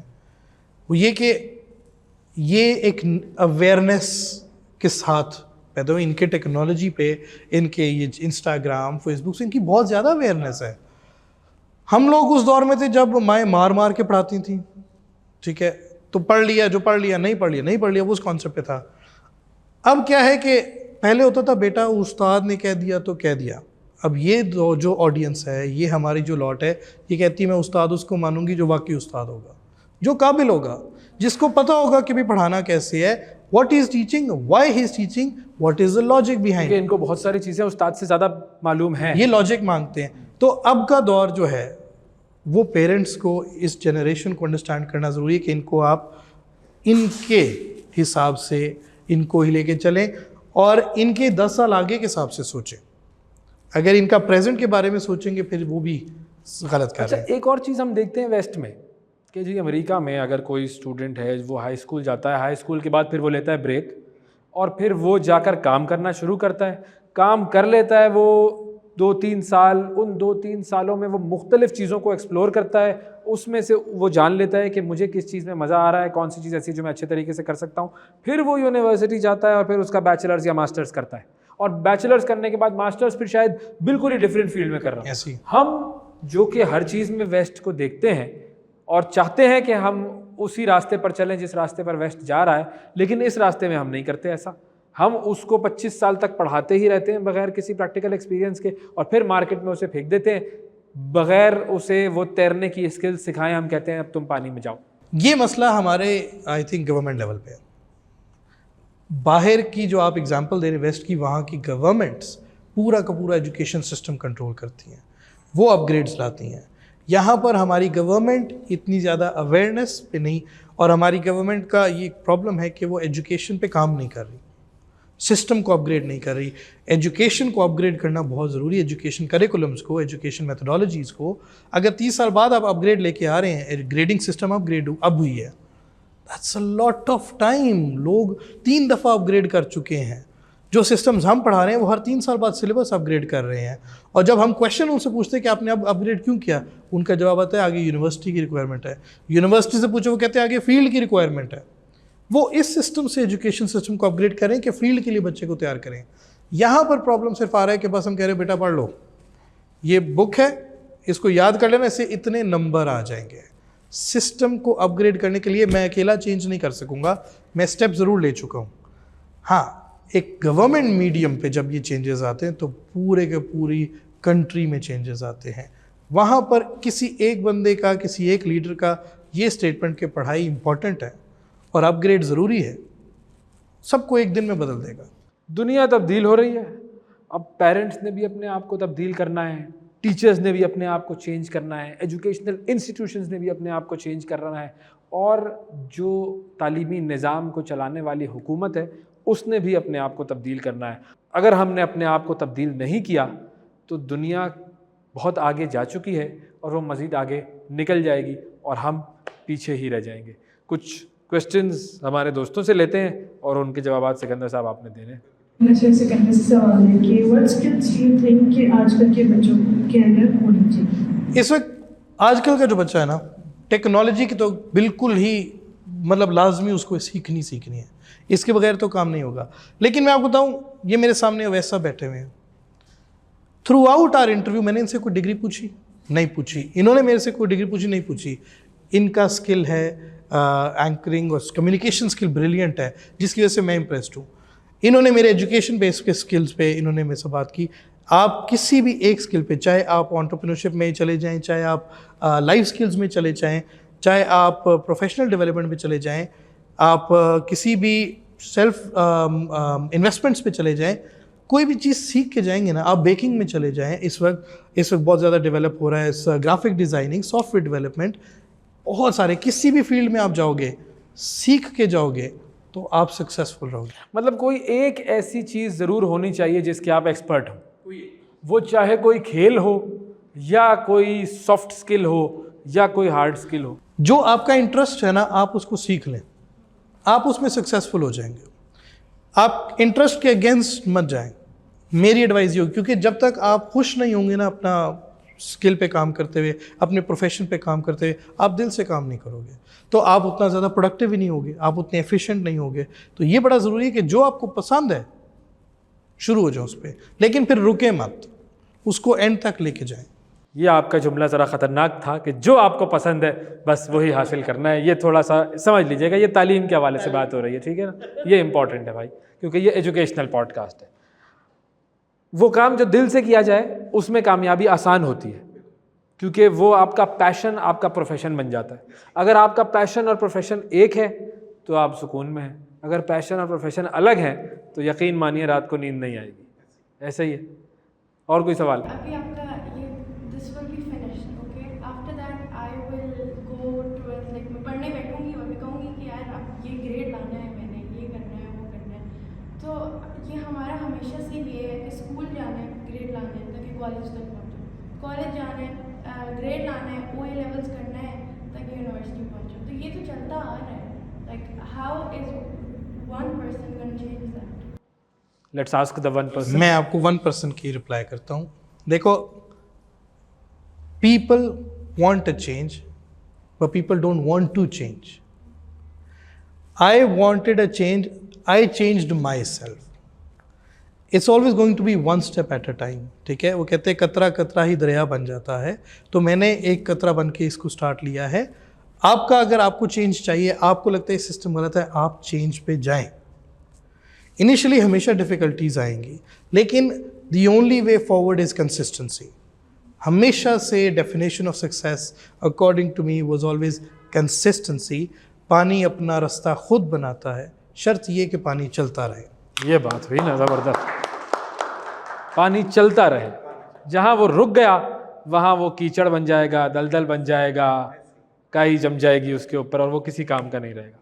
वो ये कि ये एक अवेयरनेस के साथ पैदा हुए, इनके टेक्नोलॉजी पे, इनके ये इंस्टाग्राम फेसबुक से इनकी बहुत ज़्यादा अवेयरनेस है। हम लोग उस दौर में थे जब माएँ मार मार के पढ़ाती थी, ठीक है, तो पढ़ लिया, जो पढ़ लिया, नहीं पढ़ लिया, वो उस कॉन्सेप्ट पे था। अब क्या है कि पहले होता था बेटा उस्ताद ने कह दिया तो कह दिया। अब ये जो ऑडियंस है, ये हमारी जो लॉट है, ये कहती है मैं उस्ताद उसको मानूंगी जो वाकई उस्ताद होगा, जो काबिल होगा, जिसको पता होगा कि भी पढ़ाना कैसे है, what is teaching, why he is teaching, what is the logic behind. इनको बहुत सारी चीज़ें उस्ताद से ज़्यादा मालूम है, ये लॉजिक मांगते हैं। तो अब का दौर जो है वो पेरेंट्स को इस जनरेशन को अंडरस्टैंड करना ज़रूरी है कि इनको आप इनके हिसाब से इनको ही लेके चलें और इनके 10 साल आगे के हिसाब से सोचें। अगर इनका प्रेजेंट के बारे में सोचेंगे फिर वो भी गलत कर रहे हैं। एक और चीज़ हम देखते हैं वेस्ट में कि जी अमेरिका में अगर कोई स्टूडेंट है वो हाई स्कूल जाता है, हाई स्कूल के बाद फिर वो लेता है ब्रेक और फिर वो जाकर काम करना शुरू करता है, काम कर लेता है वो 2-3 साल, उन 2-3 सालों में वो मुख्तलिफ़ चीज़ों को एक्सप्लोर करता है, उसमें से वो जान लेता है कि मुझे किस चीज़ में मज़ा आ रहा है, कौन सी चीज़ ऐसी है जो मैं अच्छे तरीके से कर सकता हूँ। फिर वो यूनिवर्सिटी जाता है और फिर उसका बैचलर्स या मास्टर्स करता है, और बैचलर्स करने के बाद मास्टर्स फिर शायद बिल्कुल ही डिफरेंट फील्ड में कर रहा है। हम जो कि हर चीज़ में वेस्ट को देखते हैं और चाहते हैं कि हम उसी रास्ते पर चलें जिस रास्ते पर वेस्ट जा रहा है, लेकिन इस रास्ते में हम नहीं करते ऐसा। हम उसको 25 साल तक पढ़ाते ही रहते हैं बगैर किसी प्रैक्टिकल एक्सपीरियंस के, और फिर मार्केट में उसे फेंक देते हैं बगैर उसे वो तैरने की स्किल सिखाएं। हम कहते हैं अब तुम पानी में जाओ। ये मसला हमारे आई थिंक गवर्नमेंट लेवल पे है। बाहर की जो आप एग्जांपल दे रहे वेस्ट की, वहाँ की गवर्नमेंट्स पूरा का पूरा एजुकेशन सिस्टम कंट्रोल करती हैं, वो अपग्रेड्स लाती हैं। यहाँ पर हमारी गवर्नमेंट इतनी ज़्यादा अवेयरनेस पे नहीं, और हमारी गवर्नमेंट का ये प्रॉब्लम है कि वो एजुकेशन पे काम नहीं कर रही, सिस्टम को अपग्रेड नहीं कर रही। एजुकेशन को अपग्रेड करना बहुत ज़रूरी है, एजुकेशन करिकुलम्स को, एजुकेशन मेथोडोलॉजीज़ को। अगर 30 साल बाद आप अपग्रेड लेके आ रहे हैं, ग्रेडिंग सिस्टम अपग्रेड अब हुई है, that's a lot of time. लोग 3 दफ़ा अपग्रेड कर चुके हैं। जो सिस्टम्स हम पढ़ा रहे हैं वो हर 3 साल बाद सिलेबस अपग्रेड कर रहे हैं, और जब हम क्वेश्चन उनसे पूछते हैं कि आपने अब अपग्रेड क्यों किया, उनका जवाब आता है आगे यूनिवर्सिटी की रिक्वायरमेंट है। यूनिवर्सिटी से पूछो, वो कहते हैं आगे फील्ड की रिक्वायरमेंट है। वो इस सिस्टम से एजुकेशन सिस्टम को अपग्रेड करें कि फील्ड के लिए बच्चे को तैयार करें। यहाँ पर प्रॉब्लम सिर्फ आ रहा है कि बस हम कह रहे हैं बेटा पढ़ लो, ये बुक है, इसको याद कर लेना, इससे इतने नंबर आ जाएंगे। सिस्टम को अपग्रेड करने के लिए मैं अकेला चेंज नहीं कर सकूंगा, मैं स्टेप ज़रूर ले चुका हूँ। हाँ, एक गवर्नमेंट मीडियम पे जब ये चेंजेस आते हैं तो पूरे के पूरी कंट्री में चेंजेस आते हैं। वहाँ पर किसी एक बंदे का, किसी एक लीडर का ये स्टेटमेंट कि पढ़ाई इंपॉर्टेंट है और अपग्रेड ज़रूरी है, सबको एक दिन में बदल देगा। दुनिया तब्दील हो रही है, अब पेरेंट्स ने भी अपने आप को तब्दील करना है, टीचर्स ने भी अपने आप को चेंज करना है, एजुकेशनल इंस्टीट्यूशंस ने भी अपने आप को चेंज करना है, और जो तालीमी निज़ाम को चलाने वाली हुकूमत है उसने भी अपने आप को तब्दील करना है। अगर हमने अपने आप को तब्दील नहीं किया तो दुनिया बहुत आगे जा चुकी है और वो मज़ीद आगे निकल जाएगी और हम पीछे ही रह जाएंगे। कुछ क्वेश्चंस हमारे दोस्तों से लेते हैं और उनके जवाब सिकंदर साहब आपने देने हैं। मुझे सिकंदर से सवाल है कि व्हाट स्किल्स यू थिंक कि आजकल के बच्चों के अंदर होनी चाहिए? इस वक्त आजकल का जो बच्चा है ना, टेक्नोलॉजी की तो बिल्कुल ही मतलब लाजमी उसको सीखनी है, इसके बगैर तो काम नहीं होगा। लेकिन मैं आपको बताऊं, ये मेरे सामने वैसा बैठे हुए हैं, थ्रू आउट आर इंटरव्यू मैंने इनसे कोई डिग्री पूछी नहीं पूछी, इन्होंने मेरे से कोई डिग्री पूछी नहीं पूछी। इनका स्किल है एंकरिंग और कम्युनिकेशन स्किल ब्रिलियंट है, जिसकी वजह से मैं इम्प्रेस्ड हूँ। इन्होंने मेरे एजुकेशन बेस के स्किल्स पे इन्होंने मेरे से बात की। आप किसी भी एक स्किल पे, चाहे आप एंटरप्रेन्योरशिप में चले जाएं, चाहे आप लाइफ स्किल्स में चले जाएं, चाहे आप प्रोफेशनल डेवलपमेंट में चले जाएं, आप किसी भी सेल्फ इन्वेस्टमेंट्स पे चले जाएं, कोई भी चीज़ सीख के जाएंगे ना। आप बेकिंग में चले जाएं, इस वक्त बहुत ज़्यादा डेवलप हो रहा है, ग्राफिक डिज़ाइनिंग, सॉफ्टवेयर डेवलपमेंट, बहुत सारे, किसी भी फील्ड में आप जाओगे, सीख के जाओगे तो आप सक्सेसफुल रहोगे। मतलब कोई एक ऐसी चीज़ ज़रूर होनी चाहिए जिसके आप एक्सपर्ट हो, वो चाहे कोई खेल हो या कोई सॉफ्ट स्किल हो या कोई हार्ड स्किल हो। जो आपका इंटरेस्ट है ना, आप उसको सीख लें, आप उसमें सक्सेसफुल हो जाएंगे। आप इंटरेस्ट के अगेंस्ट मत जाएं, मेरी एडवाइस ये होगी, क्योंकि जब तक आप खुश नहीं होंगे ना अपना स्किल पे काम करते हुए, अपने प्रोफेशन पे काम करते हुए, आप दिल से काम नहीं करोगे तो आप उतना ज़्यादा प्रोडक्टिव ही नहीं होगे, आप उतने एफिशिएंट नहीं होगे। तो ये बड़ा ज़रूरी है कि जो आपको पसंद है शुरू हो जाओ उस पर, लेकिन फिर रुके मत, उसको एंड तक लेके जाएं। ये आपका जुमला ज़रा ख़तरनाक था कि जो आपको पसंद है बस वही हासिल करना है। ये थोड़ा सा समझ लीजिएगा, ये तालीम के हवाले से बात हो रही है, ठीक है ना। ये इंपॉर्टेंट है भाई, क्योंकि ये एजुकेशनल पॉडकास्ट है। वो काम जो दिल से किया जाए उसमें कामयाबी आसान होती है, क्योंकि वो आपका पैशन, आपका प्रोफेशन बन जाता है। अगर आपका पैशन और प्रोफेशन एक है तो आप सुकून में हैं, अगर पैशन और प्रोफेशन अलग है तो यकीन मानिए रात को नींद नहीं आएगी। ऐसा ही है। और कोई सवाल? अभी आपका ये this will be finished, okay, after that I will go towards like मैं पढ़ने बैठूंगी और मैं कहूँगी कि यार अब ये ग्रेड लाना है, मैंने ये करना है, वो करना है। तो ये हमारा हमेशा से ये है कि स्कूल जाना है, ग्रेड लाना है ताकि कॉलेज तक पहुँचो, कॉलेज जाना है, ग्रेड लाना है, OA लेवल्स करना है ताकि यूनिवर्सिटी पहुँचो। तो ये तो चलता आ रहा है, like how is one person gonna change that? Let's ask the one person. मैं आपको 1% की रिप्लाई करता हूँ। देखो, people want a change but people don't want to change. I wanted a change, I changed myself. It's always going to be one step at a time, ठीक है। वो कहते हैं कतरा कतरा ही दरिया बन जाता है, तो मैंने एक कतरा बन के इसको स्टार्ट लिया है। आपका अगर आपको चेंज चाहिए, आपको लगता है सिस्टम गलत है, आप चेंज पे जाएं। इनिशियली हमेशा डिफ़िकल्टीज आएंगी, लेकिन the only way forward is consistency. हमेशा से definition of success according to me was always consistency. पानी अपना रास्ता खुद बनाता है, शर्त ये कि पानी चलता रहे। ये बात हुई ना ज़बरदस्त। पानी चलता रहे, जहाँ वो रुक गया वहाँ वो कीचड़ बन जाएगा, दलदल बन जाएगा, काई जम जाएगी उसके ऊपर और वो किसी काम का नहीं रहेगा।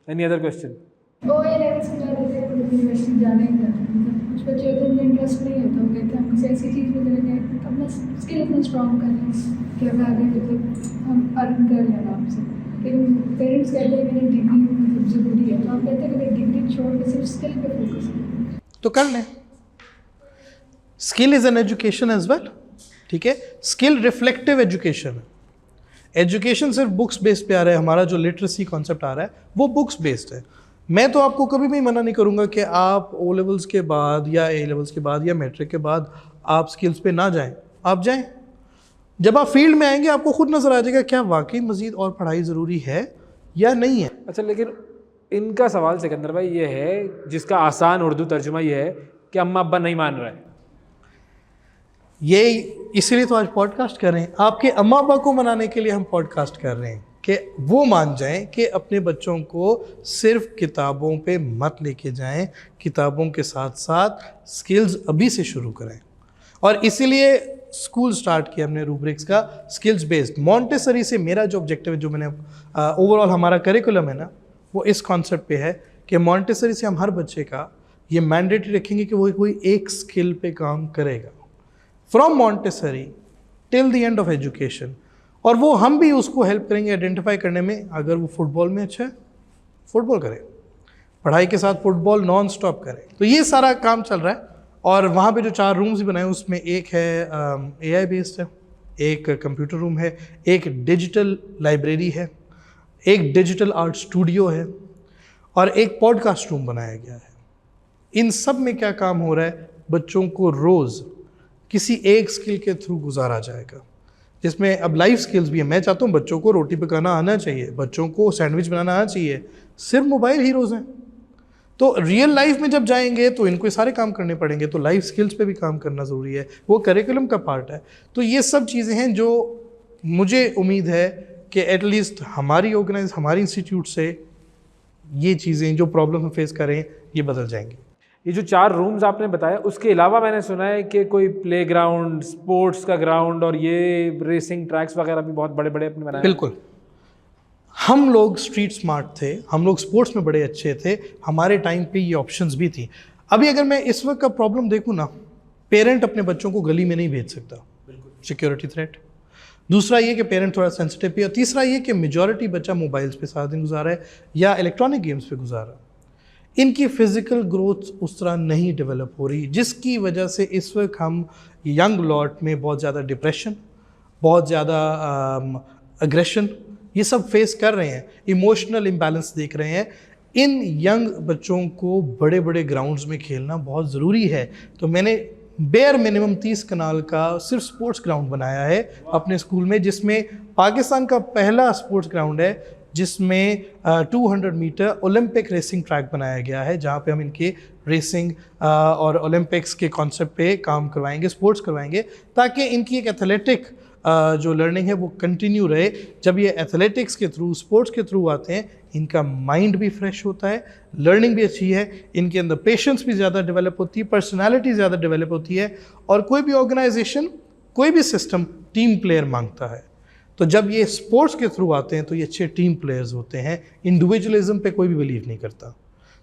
Any other question? OA level से ज़्यादा यूनिवर्सिटी जाना ही जाता है। कुछ बच्चे होते हैं उनका इंटरेस्ट नहीं होता, वो कहते हैं हम किसी ऐसी चीज़ में चले जाए अपना स्किल इतना स्ट्रॉन्ग कर लें कि अब आगे मतलब हम अर्न कर लें आराम से। लेकिन पेरेंट्स कहते हैं कि डिग्री मतलब ज़रूरी है, तो आप कहते हैं कि डिग्री छोड़ के सिर्फ स्किल पे फोकस करें। तो कर लें। Skill is an education as well, ठीक है। स्किल रिफ्लेक्टिव एजुकेशन है। एजुकेशन सिर्फ बुक्स बेस्ड पे आ रहा है, हमारा जो लिटरेसी कॉन्सेप्ट आ रहा है वो बुक्स बेस्ड है। मैं तो आपको कभी भी मना नहीं करूंगा कि आप ओ लेवल्स के बाद या ए लेवल्स के बाद या मैट्रिक के बाद आप स्किल्स पे ना जाएं, आप जाएं। जब आप फील्ड में आएंगे आपको खुद नजर आ जाएगा क्या वाकई मजीद और पढ़ाई ज़रूरी है या नहीं है। अच्छा, लेकिन इनका सवाल सिकंदर भाई ये है, जिसका आसान उर्दू तर्जुमा ये है कि अम्मा अब्बा नहीं मान रहे हैं। ये इसीलिए तो आज पॉडकास्ट कर रहे हैं, आपके अम्मा अब्बा को मनाने के लिए हम पॉडकास्ट कर रहे हैं कि वो मान जाएं कि अपने बच्चों को सिर्फ किताबों पे मत लेके जाएं, किताबों के साथ साथ स्किल्स अभी से शुरू करें। और इसीलिए स्कूल स्टार्ट किया हमने रूब्रिक्स का स्किल्स बेस्ड। मॉन्टेसरी से मेरा जो ऑब्जेक्टिव है, जो मैंने ओवरऑल हमारा करिकुलम है ना, वो इस कॉन्सेप्ट पे है कि मॉन्टेसरी से हम हर बच्चे का ये मैंडेटरी रखेंगे कि वो कोई एक स्किल पे काम करेगा from Montessori till the end of education. और वो हम भी उसको हेल्प करेंगे आइडेंटिफाई करने में। अगर वो फुटबॉल में अच्छा है, फुटबॉल करे, पढ़ाई के साथ फुटबॉल नॉन स्टॉप करे। तो ये सारा काम चल रहा है। और वहाँ पे जो 4 रूम्स बनाए उसमें एक है AI बेस्ड है, एक कंप्यूटर रूम है, एक डिजिटल लाइब्रेरी है, एक डिजिटल आर्ट स्टूडियो है और एक पॉडकास्ट रूम बनाया गया है। इन सब में क्या काम हो रहा है, बच्चों को रोज़ किसी एक स्किल के थ्रू गुजारा जाएगा, जिसमें अब लाइफ स्किल्स भी है। मैं चाहता हूँ बच्चों को रोटी पकाना आना चाहिए, बच्चों को सैंडविच बनाना आना चाहिए। सिर्फ मोबाइल हीरोज़ हैं। तो रियल लाइफ में जब जाएंगे तो इनको सारे काम करने पड़ेंगे, तो लाइफ स्किल्स पे भी काम करना ज़रूरी है, वो करिकुलम का पार्ट है। तो ये सब चीज़ें हैं जो मुझे उम्मीद है कि एटलीस्ट हमारी इंस्टीट्यूट से ये चीज़ें जो प्रॉब्लम हम फेस करें ये बदल जाएंगी। ये जो 4 रूम्स आपने बताया, उसके अलावा मैंने सुना है कि कोई प्लेग्राउंड, स्पोर्ट्स का ग्राउंड और ये रेसिंग ट्रैक्स वगैरह भी बहुत बड़े बड़े अपने बनाए। बिल्कुल, हम लोग स्ट्रीट स्मार्ट थे, हम लोग स्पोर्ट्स में बड़े अच्छे थे, हमारे टाइम पे ये ऑप्शंस भी थी। अभी अगर मैं इस वक्त का प्रॉब्लम देखूँ ना, पेरेंट अपने बच्चों को गली में नहीं भेज सकता, सिक्योरिटी थ्रेट। दूसरा ये कि पेरेंट थोड़ा सेंसिटिव है। और तीसरा ये कि मेजॉरिटी बच्चा मोबाइल्स पे सारा दिन गुजारा है या इलेक्ट्रॉनिक गेम्स पे गुजारा। इनकी फ़िज़िकल ग्रोथ उस तरह नहीं डेवलप हो रही, जिसकी वजह से इस वक्त हम यंग लॉट में बहुत ज़्यादा डिप्रेशन, बहुत ज़्यादा अग्रेशन, ये सब फेस कर रहे हैं, इमोशनल इम्बैलेंस देख रहे हैं। इन यंग बच्चों को बड़े बड़े ग्राउंड्स में खेलना बहुत ज़रूरी है। तो मैंने बेयर मिनिमम 30 कनाल का सिर्फ स्पोर्ट्स ग्राउंड बनाया है अपने स्कूल में, जिसमें पाकिस्तान का पहला स्पोर्ट्स ग्राउंड है जिसमें 200 मीटर ओलंपिक रेसिंग ट्रैक बनाया गया है, जहाँ पे हम इनके रेसिंग और ओलंपिक्स के कॉन्सेप्ट पे काम करवाएंगे, स्पोर्ट्स करवाएंगे, ताकि इनकी एक एथलेटिक जो लर्निंग है वो कंटिन्यू रहे। जब ये एथलेटिक्स के थ्रू, स्पोर्ट्स के थ्रू आते हैं, इनका माइंड भी फ्रेश होता है, लर्निंग भी अच्छी है, इनके अंदर पेशेंस भी ज़्यादा डेवलप होती है, पर्सनालिटी ज़्यादा डेवलप होती है। और कोई भी ऑर्गेनाइजेशन, कोई भी सिस्टम टीम प्लेयर मांगता है। तो जब ये स्पोर्ट्स के थ्रू आते हैं तो ये अच्छे टीम प्लेयर्स होते हैं। इंडिविजुअलिज्म पे कोई भी बिलीव नहीं करता।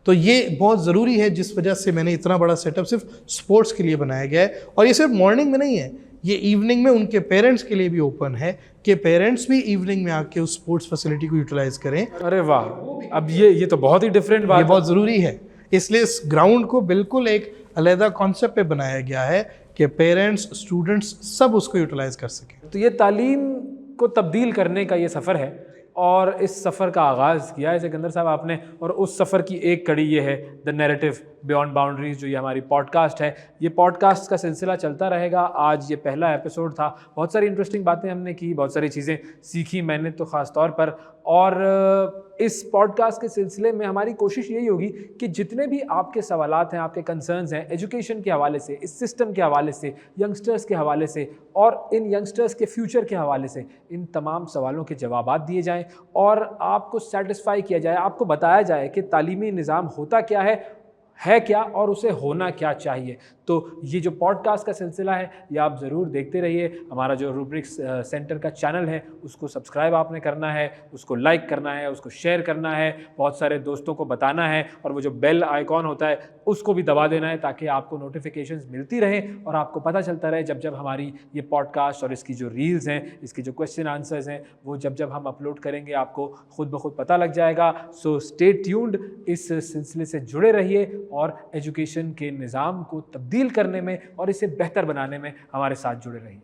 तो ये बहुत ज़रूरी है, जिस वजह से मैंने इतना बड़ा सेटअप सिर्फ स्पोर्ट्स के लिए बनाया गया है। और ये सिर्फ मॉर्निंग में नहीं है, ये इवनिंग में उनके पेरेंट्स के लिए भी ओपन है कि पेरेंट्स भी इवनिंग में आके उस स्पोर्ट्स फैसिलिटी को यूटिलाइज करें। अरे वाह, अब ये तो बहुत ही डिफरेंट बात ये है। बहुत ज़रूरी है, इसलिए इस ग्राउंड को बिल्कुल एक अलहदा कॉन्सेप्ट पे बनाया गया है कि पेरेंट्स, स्टूडेंट्स सब उसको यूटिलाइज कर सकें। तो ये तालीम को तब्दील करने का ये सफ़र है और इस सफ़र का आगाज़ किया है सिकंदर साहब आपने, और उस सफ़र की एक कड़ी ये है द नैरेटिव बियॉन्ड बाउंड्रीज, जो ये हमारी पॉडकास्ट है। ये पॉडकास्ट का सिलसिला चलता रहेगा। आज ये पहला एपिसोड था, बहुत सारी इंटरेस्टिंग बातें हमने की, बहुत सारी चीज़ें सीखी मैंने तो ख़ास तौर पर। और इस पॉडकास्ट के सिलसिले में हमारी कोशिश यही होगी कि जितने भी आपके सवालात हैं, आपके कंसर्न्स हैं, एजुकेशन के हवाले से, इस सिस्टम के हवाले से, यंगस्टर्स के हवाले से और इन यंगस्टर्स के फ्यूचर के हवाले से, इन तमाम सवालों के जवाबात दिए जाएं और आपको सेटिस्फाई किया जाए, आपको बताया जाए कि तालीमी निज़ाम होता क्या है क्या और उसे होना क्या चाहिए। तो ये जो पॉडकास्ट का सिलसिला है ये आप ज़रूर देखते रहिए। हमारा जो रूब्रिक्स सेंटर का चैनल है उसको सब्सक्राइब आपने करना है, उसको लाइक करना है, उसको शेयर करना है, बहुत सारे दोस्तों को बताना है, और वो जो बेल आइकॉन होता है उसको भी दबा देना है, ताकि आपको नोटिफिकेशंस मिलती रहें और आपको पता चलता रहे जब जब हमारी ये पॉडकास्ट और इसकी जो रील्स हैं, इसकी जो क्वेश्चन आंसर्स हैं, वो जब जब हम अपलोड करेंगे आपको खुद ब खुद पता लग जाएगा। सो स्टे ट्यून्ड, इस सिलसिले से जुड़े रहिए और एजुकेशन के निज़ाम को तब्दील करने में और इसे बेहतर बनाने में हमारे साथ जुड़े रहिए।